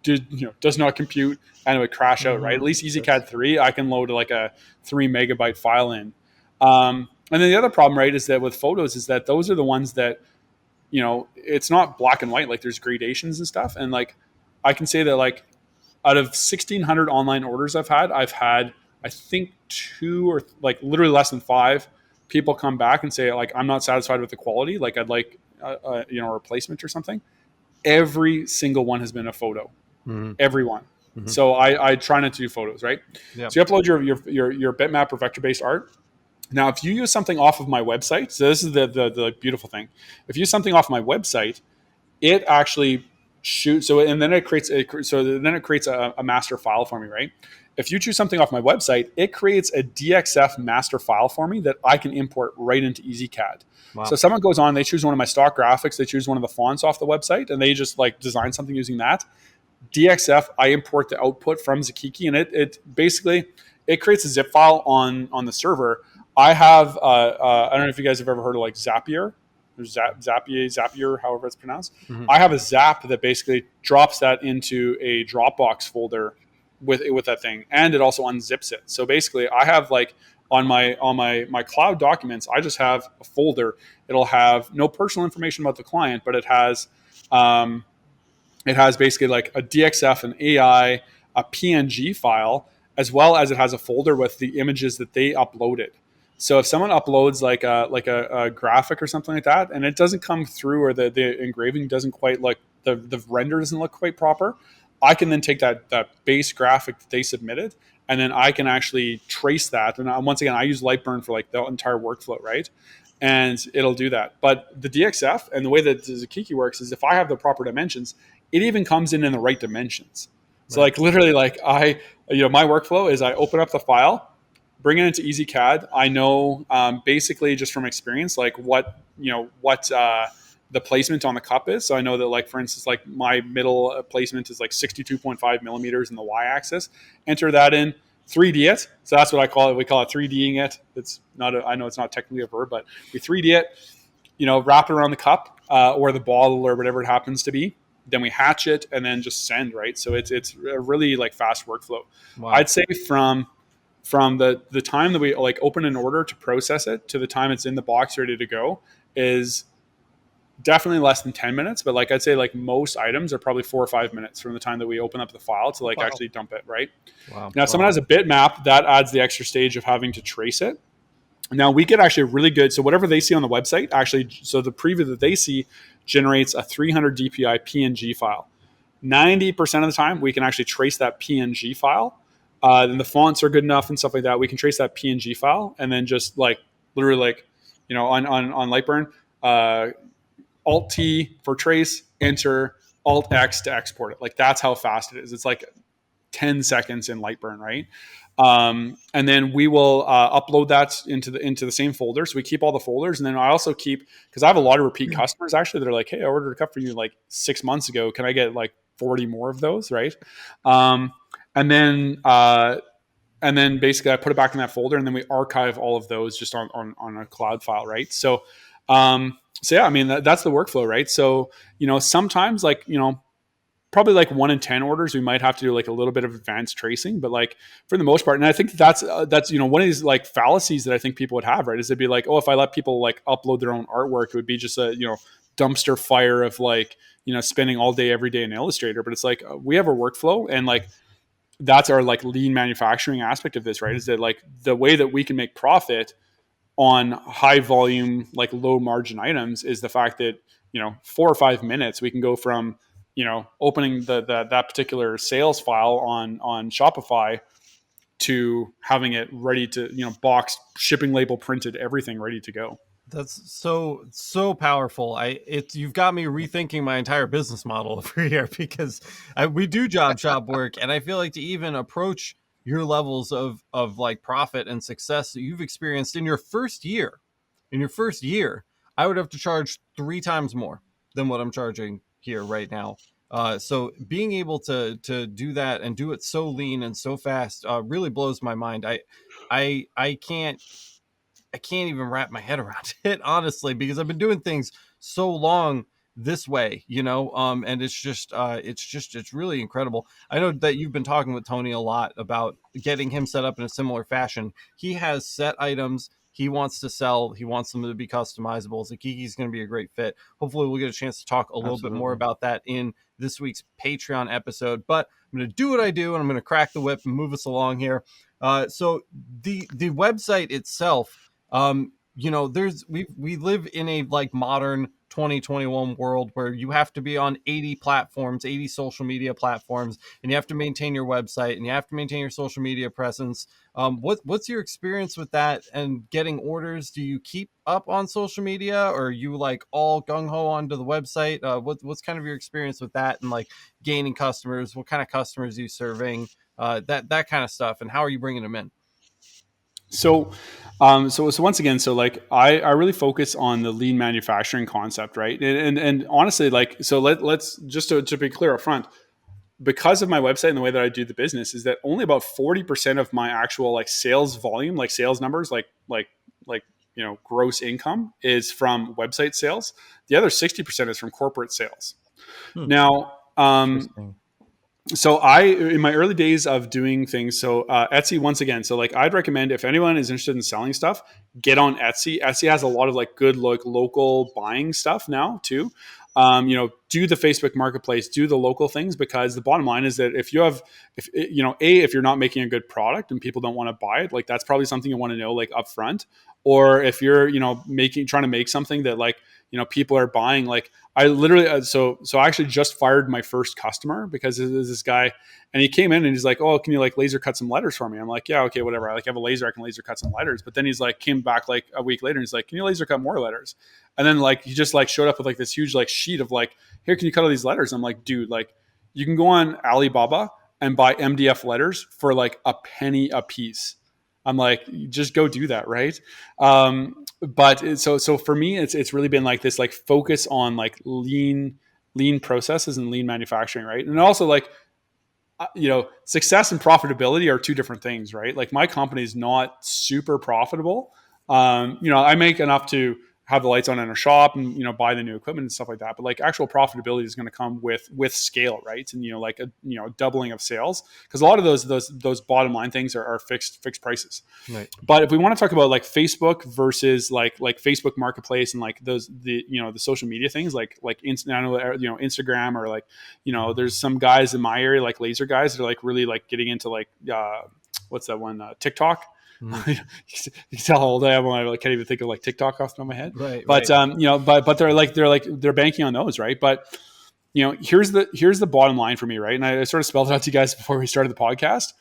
does not compute, and it would crash out, right? At least EasyCAD 3, I can load like a 3 megabyte file in. And then the other problem, right, is that with photos is that those are the ones that, it's not black and white. Like there's gradations and stuff. And like, I can say that like out of 1,600 online orders I've had, I think 2 or like literally less than 5 people come back and say like, I'm not satisfied with the quality. Like I'd like, a replacement or something. Every single one has been a photo. Mm-hmm. Every one. Mm-hmm. So I try not to do photos, right? Yep. So you upload your bitmap or vector-based art. Now, if you use something off of my website, so this is the beautiful thing. If you use something off my website, it actually shoots. So and then it creates a master file for me, right? If you choose something off my website, it creates a DXF master file for me that I can import right into EasyCAD. Wow. So someone goes on, they choose one of my stock graphics, they choose one of the fonts off the website, and they just like design something using that. DXF, I import the output from Zakiki, and it basically it creates a zip file on the server. I have I don't know if you guys have ever heard of like Zapier. Zapier, however it's pronounced. Mm-hmm. I have a Zap that basically drops that into a Dropbox folder with that thing, and it also unzips it. So basically, I have like on my cloud documents, I just have a folder. It'll have no personal information about the client, but it has basically like a DXF, an AI, a PNG file, as well as it has a folder with the images that they uploaded. So if someone uploads a graphic or something like that, and it doesn't come through, or the engraving doesn't quite look, the render doesn't look quite proper, I can then take that base graphic that they submitted, and then I can actually trace that. And once again, I use Lightburn for like the entire workflow, right? And it'll do that. But the DXF and the way that Zakiki works is if I have the proper dimensions, it even comes in the right dimensions. So like literally, like my workflow is I open up the file, bring it into EasyCAD. I know basically just from experience, like what the placement on the cup is. So I know that, like, for instance, like my middle placement is like 62.5 millimeters in the y-axis. Enter that in, 3D it. So that's what I call it. We call it 3Ding it. It's not. I know it's not technically a verb, but we 3D it. Wrap it around the cup or the bottle or whatever it happens to be. Then we hatch it and then just send, right? So it's a really like fast workflow. Wow. I'd say from the time that we like open an order to process it to the time it's in the box ready to go is definitely less than 10 minutes. But like I'd say like most items are probably 4 or 5 minutes from the time that we open up the file to like actually dump it, right? Wow. Now if someone has a bitmap, that adds the extra stage of having to trace it. Now we get actually really good. So whatever they see on the website, actually, so the preview that they see generates a 300 DPI PNG file. 90% of the time, we can actually trace that PNG file. Then the fonts are good enough and stuff like that. We can trace that PNG file and then just like literally like, on Lightburn, Alt T for trace, enter, Alt X to export it. Like that's how fast it is. It's like 10 seconds in Lightburn, right? And then we will upload that into the same folder. So we keep all the folders, and then I also keep, because I have a lot of repeat customers actually that are like, hey, I ordered a cup for you like 6 months ago. Can I get like 40 more of those, right? And then basically I put it back in that folder, and then we archive all of those just on a cloud file, right? So yeah, I mean that's the workflow, right? So sometimes like probably like 1 in 10 orders, we might have to do like a little bit of advanced tracing, but like for the most part, and I think that's one of these like fallacies that I think people would have, right? Is they'd be like, oh, if I let people like upload their own artwork, it would be just a dumpster fire of like spending all day every day in Illustrator. But it's like we have a workflow, and like that's our like lean manufacturing aspect of this, right? Is that like the way that we can make profit on high volume, like low margin items is the fact that 4 or 5 minutes we can go from opening that particular sales file on Shopify to having it ready to, boxed, shipping label printed, everything ready to go. That's so powerful. You've got me rethinking my entire business model over here, because we do job shop work, and I feel like to even approach your levels of like profit and success that you've experienced in your first year, I would have to charge 3 times more than what I'm charging here right now. So being able to do that and do it so lean and so fast really blows my mind. I can't even wrap my head around it, honestly, because I've been doing things so long this way, and it's really incredible. I know that you've been talking with Tony a lot about getting him set up in a similar fashion. He has set items he wants to sell. He wants them to be customizable. Zakiki's going to be a great fit. Hopefully we'll get a chance to talk a little bit more about that in this week's Patreon episode, but I'm going to do what I do, and I'm going to crack the whip and move us along here. So the website itself, we live in a like modern 2021 world where you have to be on 80 platforms, 80 social media platforms, and you have to maintain your website and you have to maintain your social media presence. What's your experience with that and getting orders? Do you keep up on social media, or are you like all gung-ho onto the website? What's kind of your experience with that, and like gaining customers? What kind of customers are you serving? That kind of stuff, and how are you bringing them in? So once again, so like I really focus on the lean manufacturing concept, right? And honestly, like, so let's just to be clear up front, because of my website and the way that I do the business, is that only about 40% of my actual like sales volume, like sales numbers, like gross income is from website sales. The other 60% is from corporate sales. Now, so in my early days of doing things, so Etsy, once again, so like I'd recommend if anyone is interested in selling stuff, get on Etsy. Etsy has a lot of like good like local buying stuff now too. do the Facebook marketplace, do the local things, because the bottom line is that if you're not making a good product and people don't want to buy it, like that's probably something you want to know like upfront. Or if you're, trying to make something that like, people are buying, like I literally, so I actually just fired my first customer because there's this guy and he came in and he's like, oh, can you like laser cut some letters for me? I'm like, yeah, okay, whatever. I like have a laser, I can laser cut some letters. But then he's like, came back like a week later and he's like, can you laser cut more letters? And then like, he just like showed up with like this huge like sheet of like, here, can you cut all these letters? I'm like, dude, like you can go on Alibaba and buy MDF letters for like a penny a piece. I'm like, just go do that, right? But so for me, it's really been like this, like focus on like lean processes and lean manufacturing, right? And also like, success and profitability are two different things, right? Like my company is not super profitable. I make enough to have the lights on in a shop and buy the new equipment and stuff like that, but like actual profitability is going to come with scale, right? And like a doubling of sales, because a lot of those bottom line things are fixed prices, right? But if we want to talk about like Facebook versus like Facebook Marketplace and like the social media things like Instagram, or like there's some guys in my area like laser guys that are like really like getting into like what's that one, TikTok. Mm-hmm. You can tell how old I am when I can't even think of like TikTok off the top of my head. Right. But right. But they're banking on those, right? But here's the bottom line for me, right? And I sort of spelled it out to you guys before we started the podcast.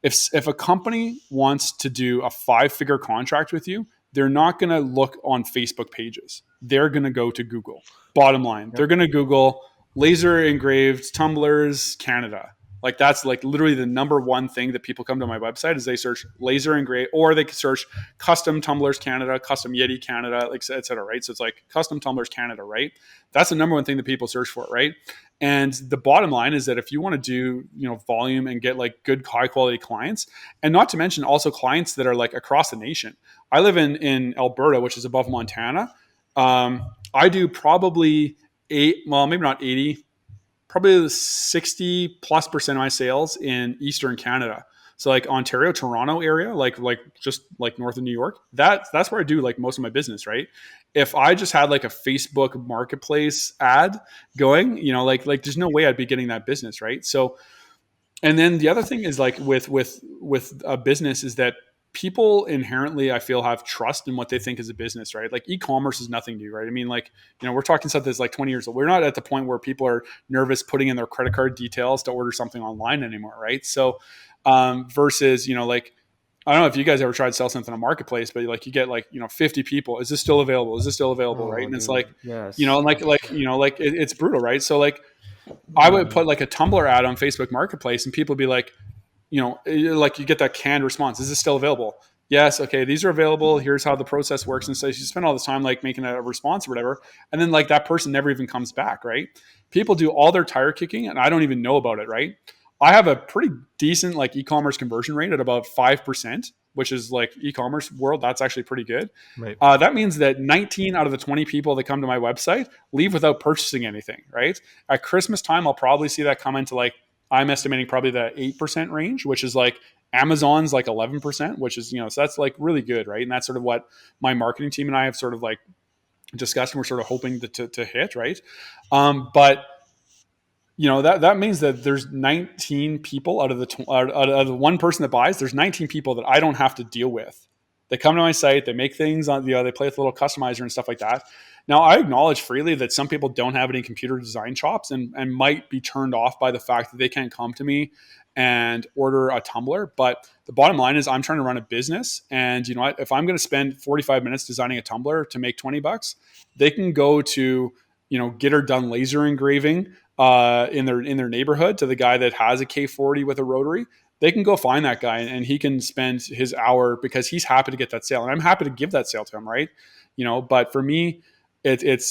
If a company wants to do a 5-figure contract with you, they're not going to look on Facebook pages. They're going to go to Google. Bottom line, They're going to Google laser engraved tumblers Canada. Like that's like literally the number one thing that people come to my website is they search laser engraved, or they could search custom tumblers Canada, custom Yeti Canada, like et cetera, right? So it's like custom tumblers Canada, right? That's the number one thing that people search for, right? And the bottom line is that if you want to do, volume and get like good high quality clients, and not to mention also clients that are like across the nation. I live in Alberta, which is above Montana. I do probably maybe not 80, probably 60+% of my sales in Eastern Canada. So like Ontario, Toronto area, like just like north of New York, that's where I do like most of my business, right? If I just had like a Facebook marketplace ad going, like there's no way I'd be getting that business, right? So, and then the other thing is like with a business is that people inherently, I feel, have trust in what they think is a business, right? Like e-commerce is nothing new, right? I mean, like, we're talking stuff that's like 20 years old. We're not at the point where people are nervous putting in their credit card details to order something online anymore, right? So versus, like, I don't know if you guys ever tried to sell something on a marketplace, but like you get like, 50 people. Is this still available? Is this still available? Right. And it's like, yes. And it's brutal, right? So like I would put like a Tumblr ad on Facebook Marketplace and people would be like, like you get that canned response. Is this still available? Yes. Okay. These are available. Here's how the process works. And so you spend all this time like making a response or whatever. And then like that person never even comes back. Right. People do all their tire kicking and I don't even know about it. Right. I have a pretty decent like e-commerce conversion rate at about 5%, which is like e-commerce world. That's actually pretty good. Right. That means that 19 out of the 20 people that come to my website leave without purchasing anything. Right. At Christmas time, I'll probably see that come into like, I'm estimating probably the 8% range, which is like Amazon's like 11%, which is, so that's like really good. Right. And that's sort of what my marketing team and I have sort of like discussed and we're sort of hoping to hit. Right. But that means that there's 19 people out of the one person that buys, there's 19 people that I don't have to deal with. They come to my site, they make things on, they play with a little customizer and stuff like that. Now, I acknowledge freely that some people don't have any computer design chops and might be turned off by the fact that they can't come to me and order a tumbler. But the bottom line is I'm trying to run a business. And if I'm going to spend 45 minutes designing a tumbler to make $20, they can go to, get her done laser engraving in their neighborhood to the guy that has a K40 with a rotary. They can go find that guy and he can spend his hour because he's happy to get that sale. And I'm happy to give that sale to him, right? But for me, it's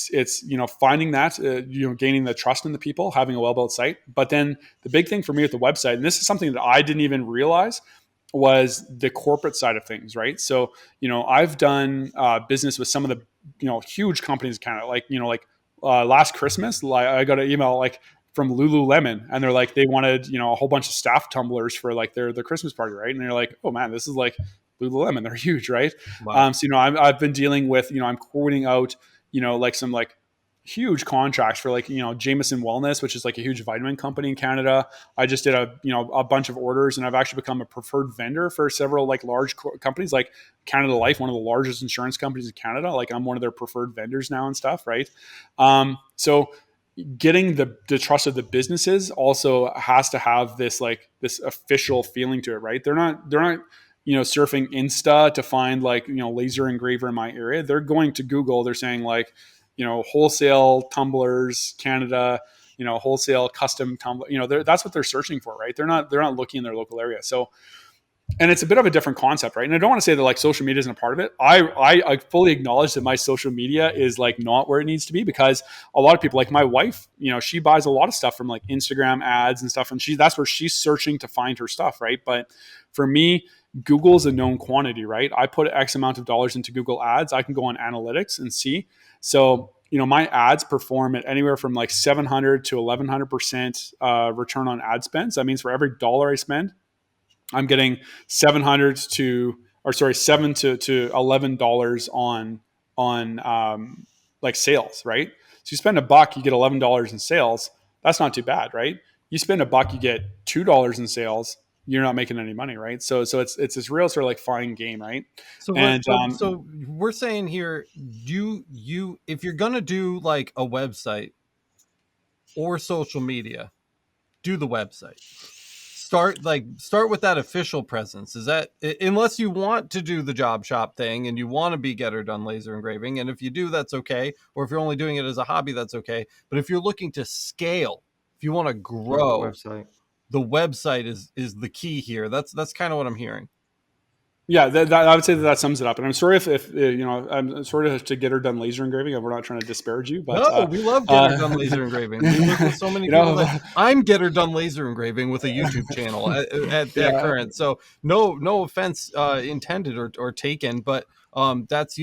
finding that, gaining the trust in the people, having a well-built site. But then the big thing for me with the website, and this is something that I didn't even realize, was the corporate side of things, right? So, I've done business with some of the, huge companies kind of like, last Christmas, I got an email like from Lululemon and they're like, they wanted, a whole bunch of staff tumblers for like their Christmas party. Right. And they're like, oh man, this is like Lululemon. They're huge. Right. Wow. So, I've been dealing with, I'm quoting out, like some like huge contracts for like, Jameson Wellness, which is like a huge vitamin company in Canada. I just did a bunch of orders, and I've actually become a preferred vendor for several like large companies like Canada Life, one of the largest insurance companies in Canada. Like I'm one of their preferred vendors now and stuff. Right. So getting the trust of the businesses also has to have this official feeling to it. Right. They're not surfing Insta to find like, laser engraver in my area. They're going to Google. They're saying like, wholesale tumblers, Canada, wholesale custom tumbler, that's what they're searching for, right? They're not looking in their local area. So, and it's a bit of a different concept, right? And I don't want to say that like social media isn't a part of it. I fully acknowledge that my social media is like not where it needs to be, because a lot of people, like my wife, she buys a lot of stuff from like Instagram ads and stuff, and that's where she's searching to find her stuff, right? But for me, Google's a known quantity, right? I put X amount of dollars into Google ads. I can go on analytics and see. So, my ads perform at anywhere from like 700 to 1100% return on ad spend. So that means for every dollar I spend, I'm getting 700 to, or sorry, $7 to $11 on like sales, right? So you spend $1, you get $11 in sales. That's not too bad, right? You spend $1, you get $2 in sales. You're not making any money, right? So it's this real sort of like fine game, right? So And so we're saying here, you if you're gonna do like a website or social media, do the website. Start with that official presence. Is that, unless you want to do the job shop thing and you want to be Get Her Done Laser Engraving, and if you do, that's okay. Or if you're only doing it as a hobby, that's okay. But if you're looking to scale, if you want to grow, the website is the key here. That's kind of what I'm hearing. yeah, I would say that sums it up. And I'm sorry if I'm sorry to Get Her Done Laser Engraving. We're not trying to disparage you, but no, we love Get Her Done Laser Engraving. We work with so many people. I'm Get Her Done Laser Engraving with a YouTube channel at current. So no offense intended or taken, but that's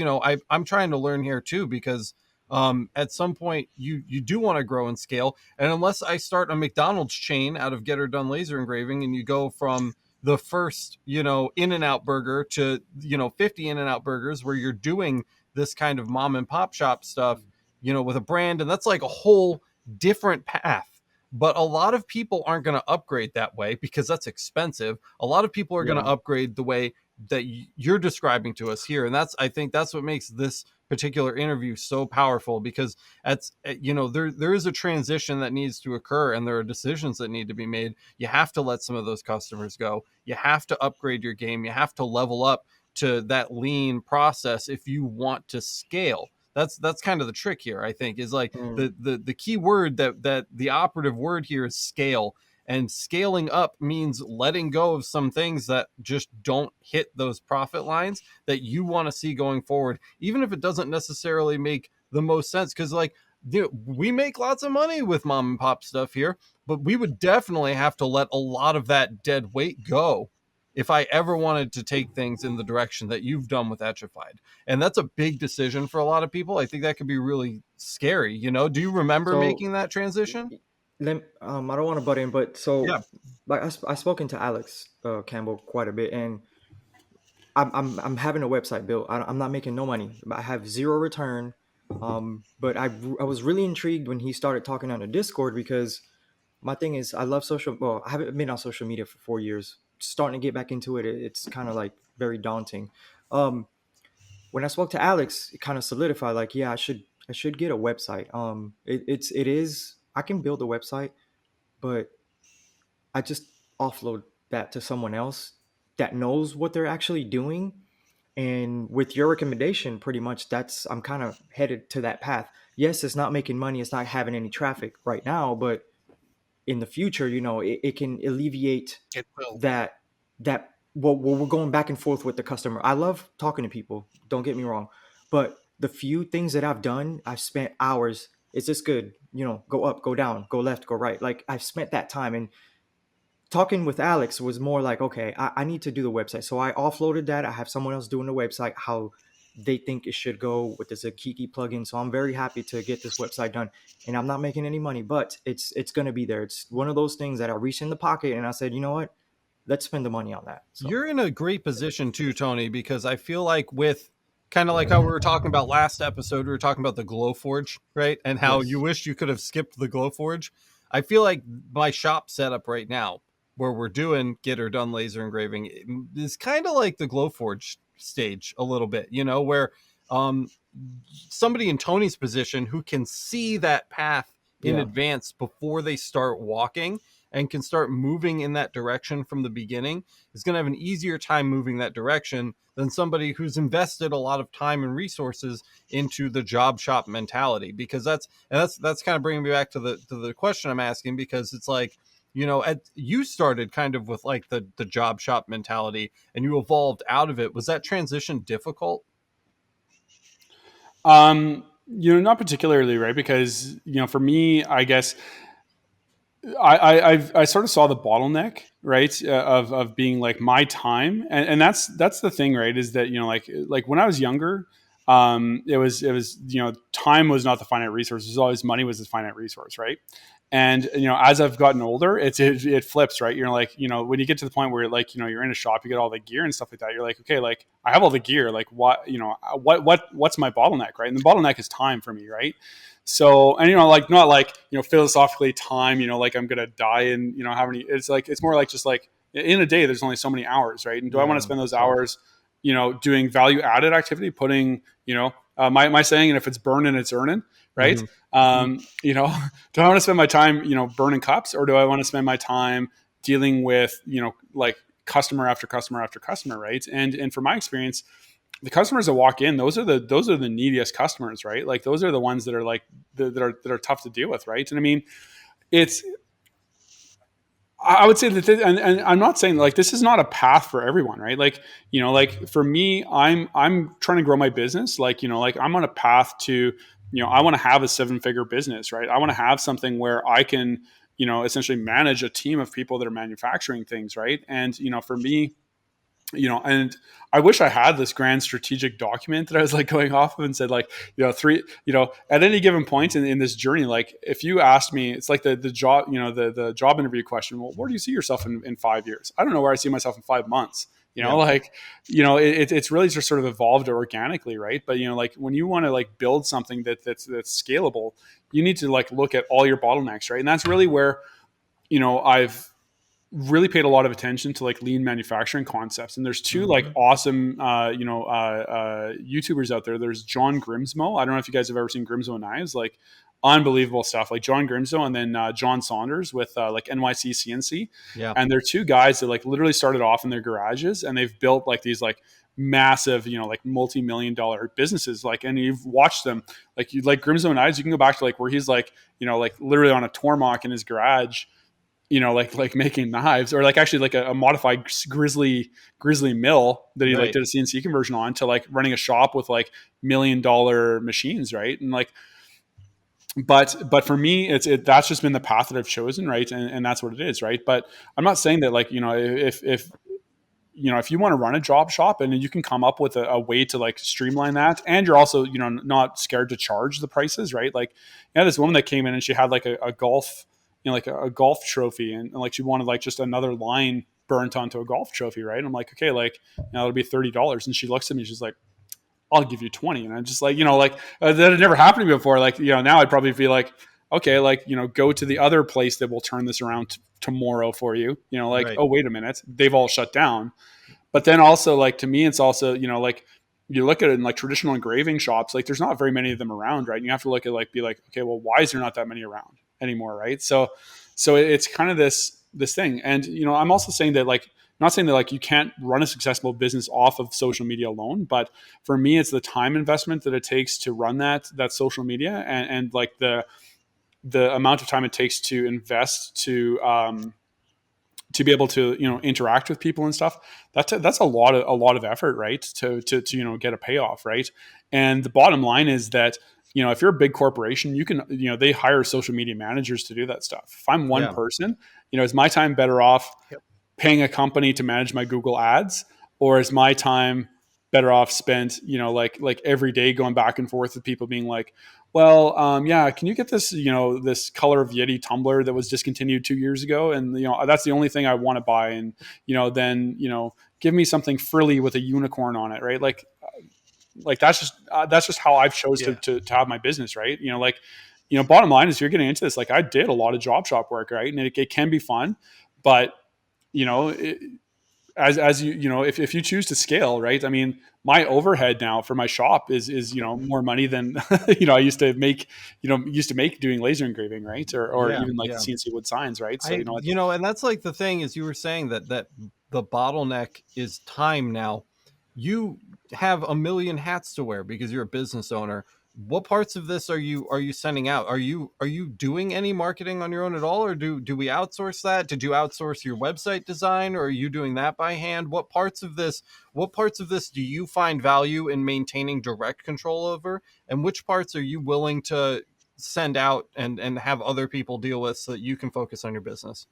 I'm trying to learn here too, because at some point you do want to grow and scale. And unless I start a McDonald's chain out of Get Her Done Laser Engraving, and you go from the first, In-N-Out burger to, 50 In-N-Out burgers, where you're doing this kind of mom and pop shop stuff, with a brand, and that's like a whole different path. But a lot of people aren't going to upgrade that way because that's expensive. A lot of people are going to upgrade the way that you're describing to us here. And I think that's what makes this particular interview so powerful, because there is a transition that needs to occur, and there are decisions that need to be made. You have to let some of those customers go. You have to upgrade your game. You have to level up to that lean process if you want to scale. That's kind of the trick here, I think, is like the key word, that the operative word here is scale. And scaling up means letting go of some things that just don't hit those profit lines that you want to see going forward, even if it doesn't necessarily make the most sense. Because we make lots of money with mom and pop stuff here, but we would definitely have to let a lot of that dead weight go if I ever wanted to take things in the direction that you've done with Etchified. And that's a big decision for a lot of people. I think that could be really scary. Do you remember making that transition? I don't want to butt in, but like I spoken to Alex Campbell quite a bit, and I'm having a website built. I'm not making no money. I have zero return. But I was really intrigued when he started talking on the Discord, because my thing is, I love social. Well, I haven't been on social media for 4 years. Starting to get back into it, it's kind of like very daunting. When I spoke to Alex, it kind of solidified. Like, yeah, I should get a website. It is. I can build a website, but I just offload that to someone else that knows what they're actually doing. And with your recommendation, pretty much I'm kind of headed to that path. Yes, it's not making money. It's not having any traffic right now, but in the future, it can alleviate that well, we're going back and forth with the customer. I love talking to people, don't get me wrong, but the few things that I've done, I've spent hours. Is this good? Go up, go down, go left, go right. Like, I've spent that time. And talking with Alex was more like, okay, I need to do the website. So I offloaded that. I have someone else doing the website, how they think it should go with this Akiki plugin. So I'm very happy to get this website done. And I'm not making any money, but it's going to be there. It's one of those things that I reached in the pocket and I said, you know what? Let's spend the money on that. So. You're in a great position too, Tony, because I feel like with kind of like how we were talking about last episode. We were talking about the Glowforge, right? And how you wished you could have skipped the Glowforge. I feel like my shop setup right now, where we're doing get or done laser engraving, is kind of like the Glowforge stage a little bit, you know, where somebody in Tony's position who can see that path in advance before they start walking and can start moving in that direction from the beginning is going to have an easier time moving that direction than somebody who's invested a lot of time and resources into the job shop mentality. Because that's kind of bringing me back to the question I'm asking, because it's like, you know, you started kind of with like the job shop mentality and you evolved out of it. Was that transition difficult? You know, not particularly, right? Because, you know, for me, I guess I sort of saw the bottleneck, right, of being like my time, and that's the thing, right? Is that, you know, like when I was younger, it was you know, time was not the finite resource. It was always money was the finite resource, right? And, you know, as I've gotten older, it flips, right? You're like, you know, when you get to the point where, like, you know, you're in a shop, you get all the gear and stuff like that. You're like, okay, like I have all the gear, like what, you know, what's my bottleneck, right? And the bottleneck is time for me, right? So, and, you know, like, not like, you know, philosophically time, you know, like I'm gonna die and, you know, how many? It's like, it's more like just like in a day, there's only so many hours, right? And do I want to spend those hours, you know, doing value added activity, putting, you know, my saying, and if it's burning, it's earning, right? You know, do I want to spend my time, you know, burning cups, or do I want to spend my time dealing with, you know, like customer after customer after customer, right? And from my experience, the customers that walk in, those are the neediest customers, right? Like those are the ones that are like that are tough to deal with, right? And I mean, it's, I would say that, and I'm not saying like this is not a path for everyone, right? Like, you know, like for me, I'm trying to grow my business. Like, you know, like I'm on a path to, you know, I want to have a 7-figure business, right? I want to have something where I can, you know, essentially manage a team of people that are manufacturing things, right? And, you know, for me, you know, and I wish I had this grand strategic document that I was like going off of and said, like, you know, you know, at any given point in this journey, like if you asked me, it's like the job, you know, the job interview question, well, where do you see yourself in 5 years? I don't know where I see myself in 5 months. You know, like, you know, it's really just sort of evolved organically, right? But, you know, like when you want to like build something that's scalable, you need to like look at all your bottlenecks, right? And that's really where, you know, I've really paid a lot of attention to like lean manufacturing concepts. And there's two like awesome, YouTubers out there. There's John Grimsmo. I don't know if you guys have ever seen Grimsmo Knives, like unbelievable stuff, like John Grimsmo, and then John Saunders with like NYC CNC. Yeah. And they're two guys that like literally started off in their garages and they've built like these like massive, you know, like multi-million-dollar businesses. Like, and you've watched them, like you like Grimsmo Knives, you can go back to like where he's like, you know, like literally on a Tormach in his garage, you know, like making knives, or like actually like a modified grizzly mill that he like did a CNC conversion on, to like running a shop with like $1 million machines. Right. And like, but for me, that's just been the path that I've chosen. Right. And that's what it is. Right. But I'm not saying that like, you know, if you know, if you want to run a job shop and you can come up with a way to like streamline that, and you're also, you know, not scared to charge the prices, right? Like, you know, this woman that came in and she had like a golf, you know, like a golf trophy, and like she wanted like just another line burnt onto a golf trophy, right? And I'm like, okay, like, you know, it'll be $30. And she looks at me, she's like, I'll give you 20. And I'm just like, you know, like that had never happened to me before. Like, you know, now I'd probably be like, okay, like, you know, go to the other place that will turn this around tomorrow for you. You know, like, oh, wait a minute, they've all shut down. But then also, like, to me, it's also, you know, like you look at it in like traditional engraving shops, like there's not very many of them around, right? And you have to look at like, be like, okay, well, why is there not that many around anymore, right? So it's kind of this thing. And, you know, I'm also saying that, like, not saying that like you can't run a successful business off of social media alone, but for me, it's the time investment that it takes to run that social media, and like the amount of time it takes to invest to be able to, you know, interact with people and stuff. That's a lot of effort, right? To you know, get a payoff, right? And the bottom line is that, you know, if you're a big corporation, you can, you know, they hire social media managers to do that stuff. If I'm one person, you know, is my time better off paying a company to manage my Google ads, or is my time better off spent, you know, like every day going back and forth with people being like, well, yeah, can you get this, you know, this color of Yeti tumbler that was discontinued 2 years ago? And, you know, that's the only thing I want to buy. And, you know, then, you know, give me something frilly with a unicorn on it, right? Like, like that's just how I've chose to have my business, right? Bottom line is, if you're getting into this, like I did a lot of job shop work, right? And it can be fun, but as if you choose to scale, right? I mean, my overhead now for my shop is more money than I used to make doing laser engraving, right? Or even like CNC wood signs, right? So and that's like the thing is, you were saying that the bottleneck is time now. You have a million hats to wear because you're a business owner. What parts of this are you sending out? Are you doing any marketing on your own at all, or do we outsource that? Did you outsource your website design, or are you doing that by hand? What parts of this do you find value in maintaining direct control over, and which parts are you willing to send out and have other people deal with so that you can focus on your business?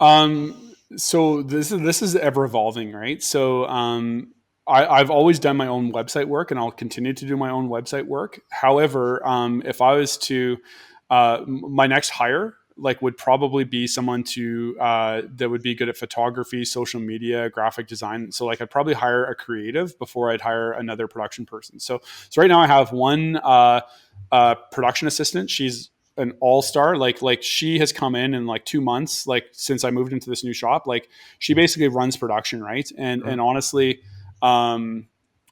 So this is ever evolving, right? So I've always done my own website work, and I'll continue to do my own website work. However, if I was to, my next hire would probably be someone that would be good at photography, social media, graphic design. So I'd probably hire a creative before I'd hire another production person. So right now I have one production assistant. She's an all-star. Like she has come in 2 months, since I moved into this new shop. She basically runs production, right? And honestly, on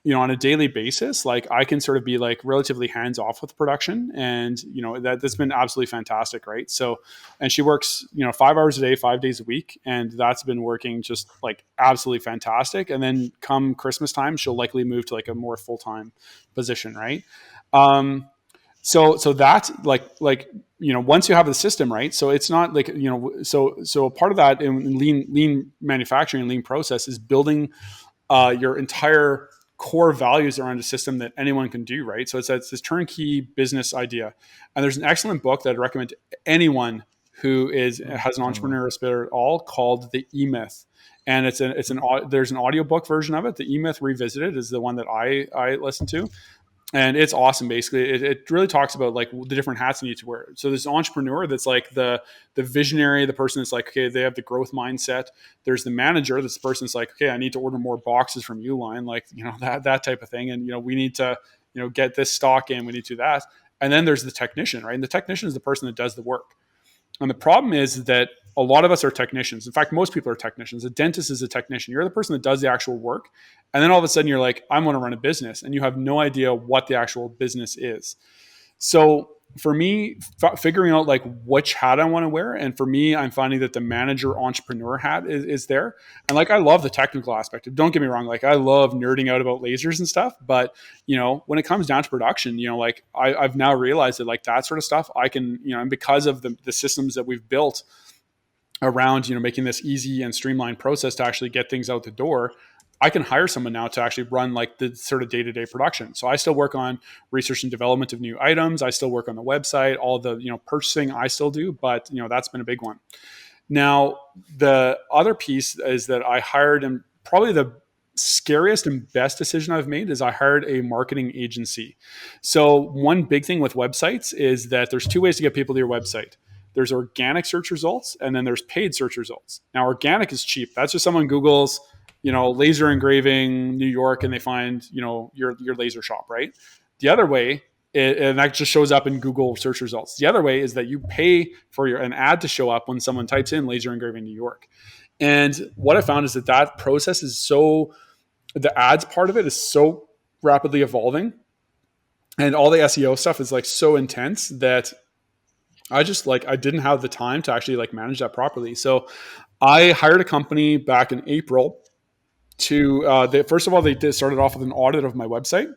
a daily basis, I can sort of be relatively hands off with production, and that's been absolutely fantastic, right? So, and she works 5 hours a day, 5 days a week, and that's been working just absolutely fantastic. And then come Christmas time, she'll likely move to a more full-time position, right? So that's once you have the system, right? So it's not so a part of that in lean manufacturing, lean process is building your entire core values around a system that anyone can do, right? So it's this turnkey business idea. And there's an excellent book that I'd recommend to anyone who has an entrepreneurial spirit at all, called The E-Myth. And there's an audiobook version of it. The E-Myth Revisited is the one that I listen to. And it's awesome. Basically, it really talks about the different hats you need to wear. So there's an entrepreneur that's the visionary, the person that's okay, they have the growth mindset. There's the manager, that's the person that's okay, I need to order more boxes from Uline, that type of thing. And we need to get this stock in. We need to do that. And then there's the technician, right? And the technician is the person that does the work. And the problem is that a lot of us are technicians. In fact, most people are technicians. A dentist is a technician. You're the person that does the actual work. And then all of a sudden you're I want to run a business, and you have no idea what the actual business is. So for me, figuring out which hat I want to wear. And for me, I'm finding that the manager entrepreneur hat is there. And I love the technical aspect. Don't get me wrong. I love nerding out about lasers and stuff, but when it comes down to production, I've now realized that that sort of stuff I can, and because of the systems that we've built around, making this easy and streamlined process to actually get things out the door, I can hire someone now to actually run the sort of day-to-day production. So I still work on research and development of new items. I still work on the website, all the, purchasing I still do, but that's been a big one. Now, the other piece is that I hired, and probably the scariest and best decision I've made is I hired a marketing agency. So one big thing with websites is that there's two ways to get people to your website. There's organic search results, and then there's paid search results. Now, organic is cheap. That's just someone Googles, laser engraving New York, and they find, your laser shop, right? The other way, and that just shows up in Google search results. The other way is that you pay for an ad to show up when someone types in laser engraving New York. And what I found is that process is the ads part of it is so rapidly evolving, and all the SEO stuff is so intense that I just I didn't have the time to actually manage that properly. So I hired a company back in April to, first of all, they started off with an audit of my website.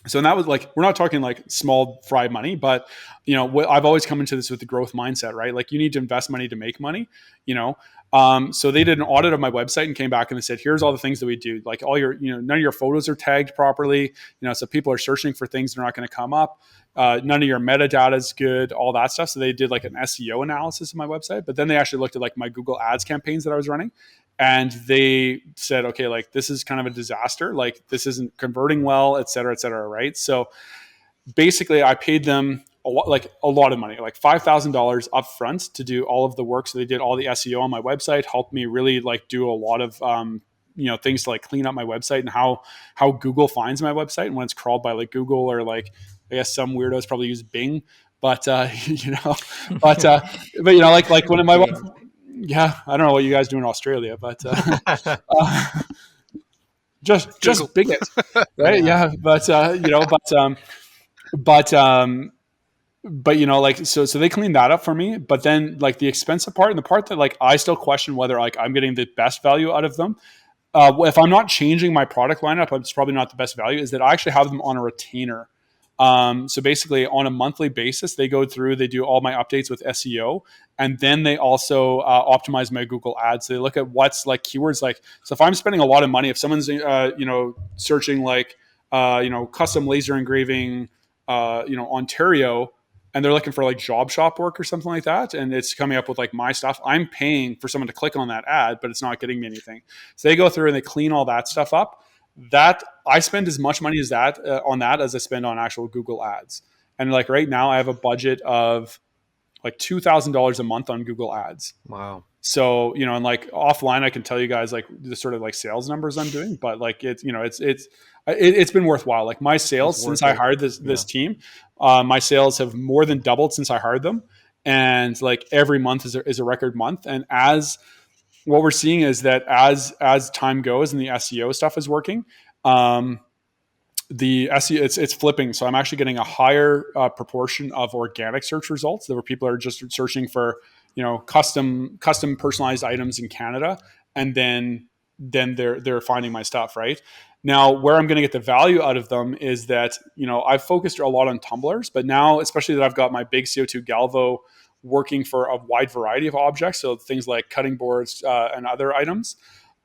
So, and that was we're not talking small fry money, but I've always come into this with the growth mindset, right? You need to invest money to make money, so they did an audit of my website and came back and they said, here's all the things that we do. All your, none of your photos are tagged properly. So people are searching for things that are not going to come up. None of your metadata is good, all that stuff. So they did an SEO analysis of my website, but then they actually looked at my Google ads campaigns that I was running. And they said, okay, this is kind of a disaster. This isn't converting well, et cetera, right? So basically I paid them a lot of money, $5,000 up front to do all of the work. So they did all the SEO on my website, helped me really do a lot of things to like clean up my website and how Google finds my website and when it's crawled by like Google or like I guess some weirdos probably use Bing, but but like when my wife, yeah, I don't know what you guys do in Australia, but just Bing it, right? Yeah, but like so they cleaned that up for me, but then like the expensive part and the part that like I still question whether like I'm getting the best value out of them, if I'm not changing my product lineup, it's probably not the best value, is that I actually have them on a retainer. So basically on a monthly basis, they go through, they do all my updates with SEO, and then they also optimize my Google ads. So they look at what's like keywords, like, so if I'm spending a lot of money, if someone's, searching like, custom laser engraving, Ontario, and they're looking for like job shop work or something like that, and it's coming up with like my stuff, I'm paying for someone to click on that ad, but it's not getting me anything. So they go through and they clean all that stuff up. That I spend as much money as that on that as I spend on actual Google ads. And like right now I have a budget of like $2,000 a month on Google ads. Wow. So, and like offline, I can tell you guys like the sort of like sales numbers I'm doing, but like it's been worthwhile. Like my sales since I hired this team, my sales have more than doubled since I hired them. And like every month is a record month. And what we're seeing is that as time goes and the SEO stuff is working, the SEO it's flipping. So I'm actually getting a higher proportion of organic search results that where people are just searching for custom personalized items in Canada, and then they're finding my stuff. Right now, where I'm going to get the value out of them is that I've focused a lot on tumblers, but now especially that I've got my big CO2 Galvo working for a wide variety of objects, so things like cutting boards and other items,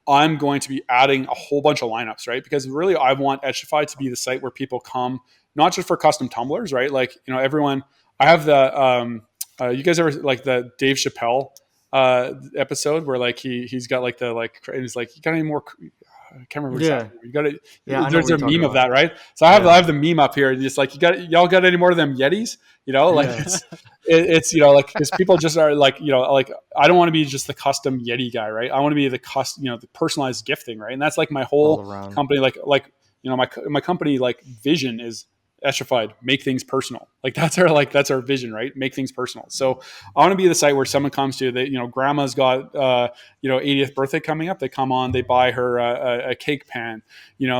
I'm going to be adding a whole bunch of lineups, right? Because really I want Etchified to be the site where people come, not just for custom tumblers, right? Like, everyone, I have the, you guys ever like the Dave Chappelle episode where like he's got like and he's like, you got any more, I can't remember. Yeah. You got it. Yeah. There's a meme of that, right? So I have the meme up here. It's like, y'all got any more of them Yetis? It's like, because people just are like, like I don't want to be just the custom Yeti guy, right? I want to be the the personalized gifting, right? And that's like my whole company, my company like vision is Etchified, make things personal. Like that's our vision, right? Make things personal. So I want to be the site where someone comes to, grandma's got 80th birthday coming up. They come on, they buy her a cake pan.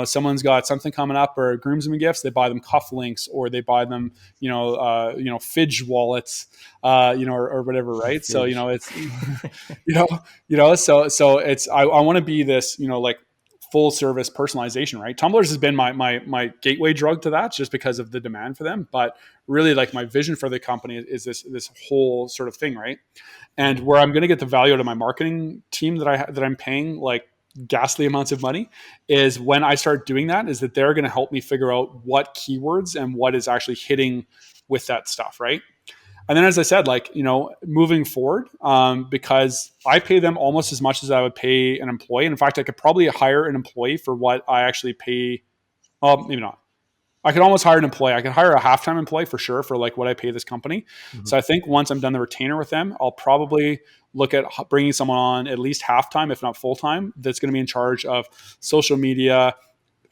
Someone's got something coming up or groomsmen gifts. They buy them cufflinks or they buy them fidge wallets, or whatever, right? Fidge. So it's so it's I want to be this like full service personalization, right? Tumblers has been my gateway drug to that, just because of the demand for them. But really, like my vision for the company is this whole sort of thing, right? And where I'm going to get the value out of my marketing team that I'm paying like ghastly amounts of money is when I start doing that, is that they're going to help me figure out what keywords and what is actually hitting with that stuff, right? And then, as I said, like, moving forward, because I pay them almost as much as I would pay an employee. And in fact, I could probably hire an employee for what I actually pay. Well, maybe not. I could almost hire an employee. I could hire a half-time employee for sure for like what I pay this company. Mm-hmm. So I think once I'm done the retainer with them, I'll probably look at bringing someone on at least half-time, if not full-time, that's going to be in charge of social media.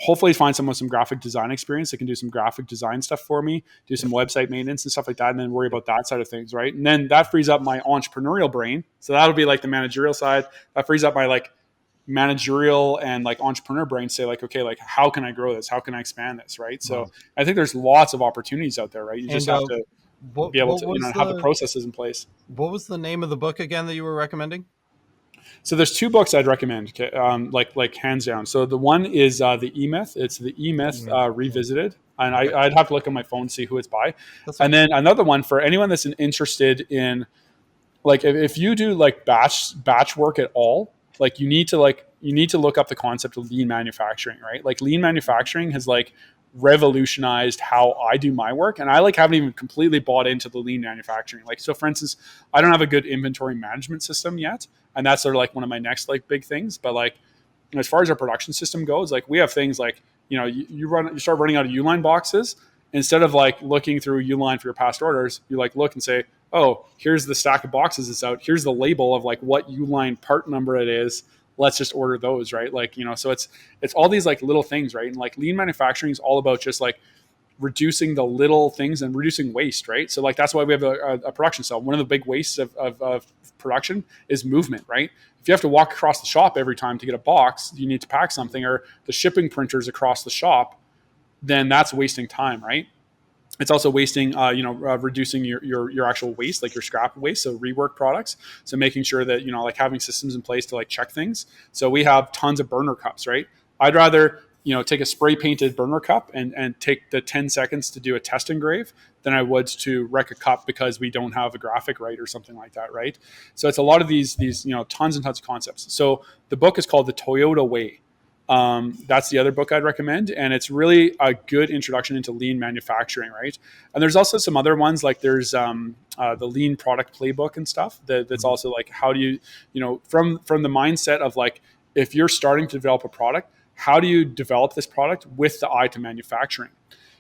Hopefully find someone with some graphic design experience that can do some graphic design stuff for me, do some website maintenance and stuff like that, and then worry about that side of things, right? And then that frees up my entrepreneurial brain. So that'll be like the managerial side. That frees up my like managerial and like entrepreneur brain to say like, okay, like how can I grow this? How can I expand this, right? So I think there's lots of opportunities out there, right? You just have to be able to have the processes in place. What was the name of the book again that you were recommending? So there's two books I'd recommend, like hands down. So the one is the E-Myth. It's the E-Myth Revisited. And I'd have to look on my phone to see who it's by. And then another one for anyone that's interested in, like, if you do like batch work at all, like you need to look up the concept of lean manufacturing, right? Like lean manufacturing has like revolutionized how I do my work. And I like haven't even completely bought into the lean manufacturing. Like, so for instance, I don't have a good inventory management system yet. And that's sort of like one of my next like big things. But like, as far as our production system goes, like we have things like, you start running out of Uline boxes. Instead of like looking through Uline for your past orders, you like look and say, oh, here's the stack of boxes that's out. Here's the label of like what Uline part number it is. let's just order those, right? Like, so it's all these like little things, right? And like lean manufacturing is all about just like reducing the little things and reducing waste, right? So like that's why we have a production cell. One of the big wastes of production is movement, right? If you have to walk across the shop every time to get a box, you need to pack something, or the shipping printers across the shop, then that's wasting time, right? It's also wasting, reducing your actual waste, like your scrap waste. So rework products. So making sure that, like having systems in place to like check things. So we have tons of burner cups, right? I'd rather, take a spray painted burner cup and take the 10 seconds to do a test engrave than I would to wreck a cup because we don't have a graphic right or something like that, right? So it's a lot of these tons and tons of concepts. So the book is called The Toyota Way. That's the other book I'd recommend. And it's really a good introduction into lean manufacturing, right? And there's also some other ones, like there's the lean product playbook and stuff that's also like, how do you, from the mindset of like, if you're starting to develop a product, how do you develop this product with the eye to manufacturing?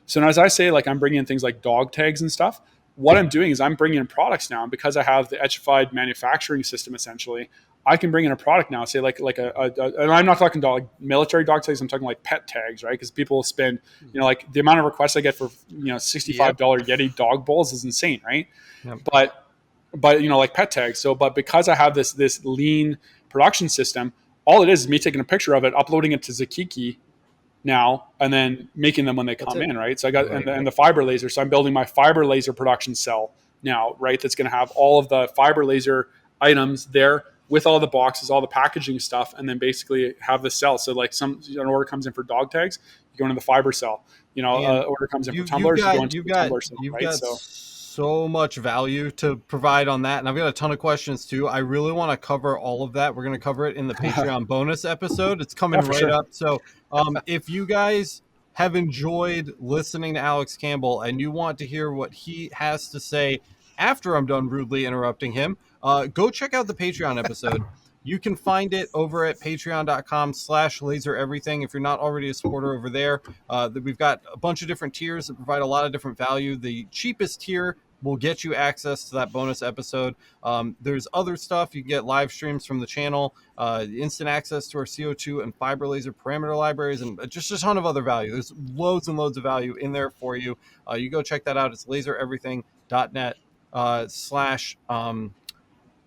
So as I say, like I'm bringing in things like dog tags and stuff, what I'm doing is I'm bringing in products now, and because I have the Etchified manufacturing system, essentially, I can bring in a product now, say like and I'm not talking dog military dog tags. I'm talking like pet tags, right? Because people spend, like the amount of requests I get for $65 Yeti dog bowls is insane, right? Yep. But like pet tags. So, but because I have this lean production system, all it is me taking a picture of it, uploading it to Zakiki now, and then making them when they come in, right? So I got and the fiber laser. So I'm building my fiber laser production cell now, right? That's going to have all of the fiber laser items there with all the boxes, all the packaging stuff, and then basically have the cell. So like an order comes in for dog tags, you go into the fiber cell. Order comes in for tumblers, you go into the tumbler cell, right? So much value to provide on that, and I've got a ton of questions too. I really want to cover all of that. We're going to cover it in the Patreon bonus episode. It's coming up. So if you guys have enjoyed listening to Alex Campbell and you want to hear what he has to say after I'm done rudely interrupting him, go check out the Patreon episode. You can find it over at patreon.com/lasereverything. If you're not already a supporter over there, we've got a bunch of different tiers that provide a lot of different value. The cheapest tier will get you access to that bonus episode. There's other stuff. You can get live streams from the channel, instant access to our CO2 and fiber laser parameter libraries, and just a ton of other value. There's loads and loads of value in there for you. You go check that out. It's lasereverything.net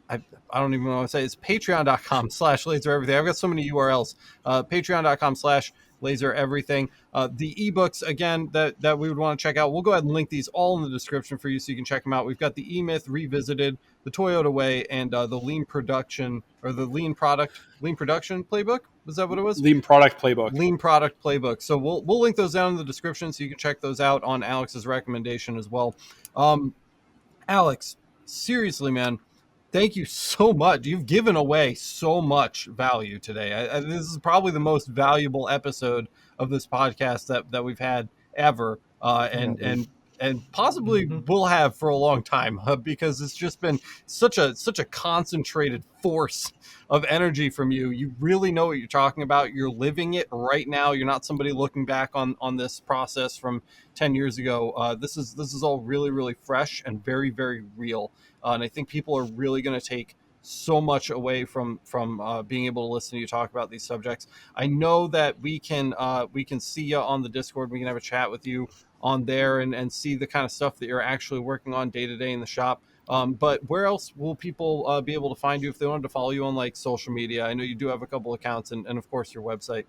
I don't even know what to say. It's patreon.com/lasereverything. I've got so many URLs. Patreon.com/lasereverything. The ebooks, again, that we would want to check out. We'll go ahead and link these all in the description for you so you can check them out. We've got the E-Myth Revisited, the Toyota Way, and the Lean Production, or the Lean Production Playbook. Was that what it was? Lean Product Playbook. Lean Product Playbook. So we'll link those down in the description so you can check those out on Alex's recommendation as well. Alex, seriously, man, thank you so much. You've given away so much value today. This is probably the most valuable episode of this podcast that we've had ever, and possibly will have for a long time, because it's just been such a concentrated force of energy from you. You really know what you're talking about. You're living it right now. You're not somebody looking back on this process from 10 years ago. This is all really, really fresh and very, very real. And I think people are really going to take so much away from being able to listen to you talk about these subjects. I know that we can see you on the Discord. We can have a chat with you on there and see the kind of stuff that you're actually working on day to day in the shop. But where else will people be able to find you if they wanted to follow you on like social media? I know you do have a couple accounts and of course your website.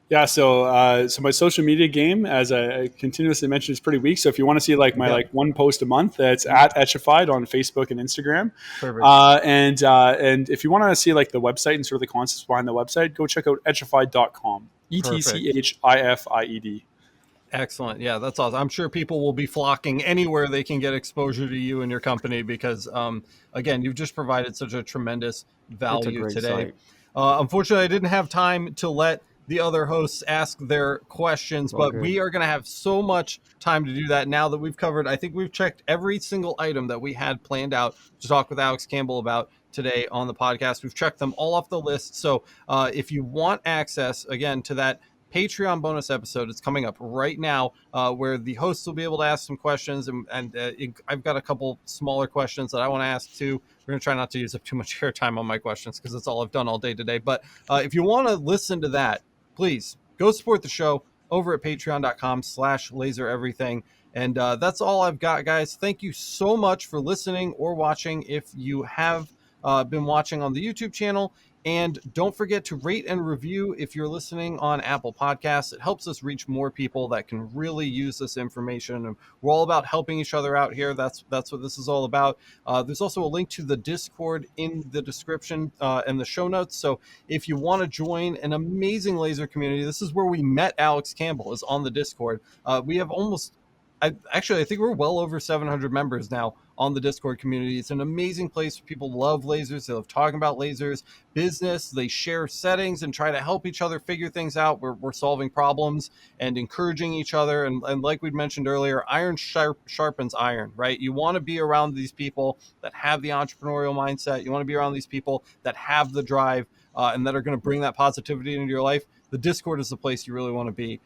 Yeah, so my social media game, as I continuously mentioned, is pretty weak. So if you want to see like my like one post a month, it's at Etchified on Facebook and Instagram. Perfect. And if you want to see like the website and sort of the concepts behind the website, go check out etchified.com. ETCHIFIED. Excellent. Yeah, that's awesome. I'm sure people will be flocking anywhere they can get exposure to you and your company because, again, you've just provided such a tremendous value today. Unfortunately, I didn't have time to let the other hosts ask their questions, but we are going to have so much time to do that now that we've covered. I think we've checked every single item that we had planned out to talk with Alex Campbell about today on the podcast. We've checked them all off the list. So if you want access, again, to that Patreon bonus episode. It's coming up right now, where the hosts will be able to ask some questions, and I've got a couple smaller questions that I want to ask too. We're going to try not to use up too much airtime on my questions because that's all I've done all day today. But if you want to listen to that, please go support the show over at patreon.com/lasereverything. And that's all I've got, guys. Thank you so much for listening or watching if you have been watching on the YouTube channel. And don't forget to rate and review if you're listening on Apple Podcasts. It helps us reach more people that can really use this information. And we're all about helping each other out here. That's what this is all about. There's also a link to the Discord in the description and the show notes. So if you want to join an amazing laser community, this is where we met Alex Campbell, is on the Discord. We have I think we're well over 700 members now on the Discord community. It's an amazing place. People love lasers. They love talking about lasers, business. They share settings and try to help each other figure things out. We're solving problems and encouraging each other. And like we'd mentioned earlier, iron sharpens iron, right? You want to be around these people that have the entrepreneurial mindset. You want to be around these people that have the drive and that are going to bring that positivity into your life. The Discord is the place you really want to be.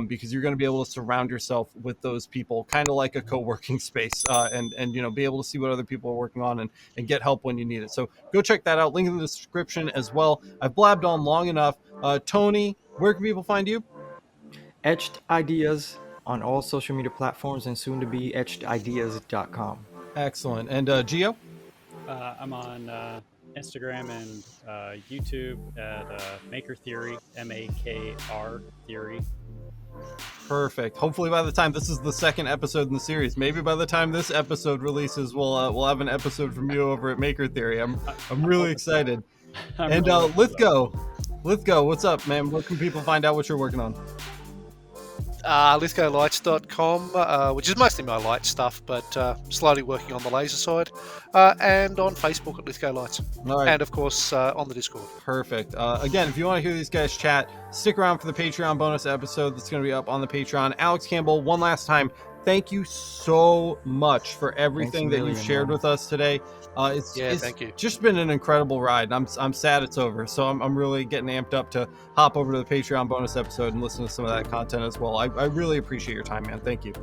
Because you're going to be able to surround yourself with those people, kind of like a co-working space, and be able to see what other people are working on and get help when you need it. So go check that out. Link in the description as well. I've blabbed on long enough. Tony, where can people find you? Etched Ideas on all social media platforms and soon to be etchedideas.com. Excellent. And Gio? I'm on Instagram and YouTube at Maker Theory, MAKR Theory. Perfect. Hopefully by the time this is the second episode in the series, maybe by the time this episode releases, we'll have an episode from you over at Maker Theory. I'm really excited. And Lithgow, what's up, man? Where can people find out what you're working on? LithgowLights.com, which is mostly my light stuff, but slowly working on the laser side, and on Facebook at Lithgow Lights, right. And of course on the Discord. Perfect. Again, if you want to hear these guys chat, stick around for the Patreon bonus episode that's going to be up on the Patreon. Alex Campbell, one last time, thank you so much for everything that you've shared with us today. It's thank you. Just been an incredible ride. I'm sad it's over, so I'm really getting amped up to hop over to the Patreon bonus episode and listen to some of that content as well. I really appreciate your time, man. Thank you.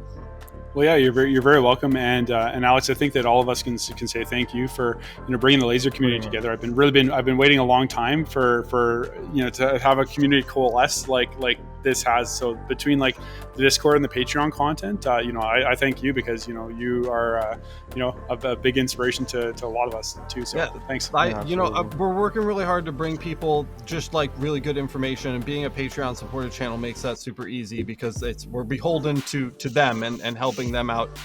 Well, yeah, you're very welcome, and Alex, I think that all of us can say thank you for bringing the laser community together. I've been waiting a long time for to have a community coalesce like this has. So between like the Discord and the Patreon content, I thank you because you are a big inspiration to a lot of us too. So thanks. We're working really hard to bring people just like really good information, and being a Patreon supported channel makes that super easy because we're beholden to them and helping them out.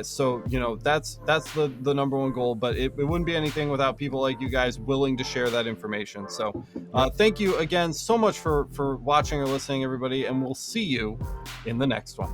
So that's the number one goal, but it wouldn't be anything without people like you guys willing to share that information. So thank you again so much for watching or listening, everybody, and we'll see you in the next one.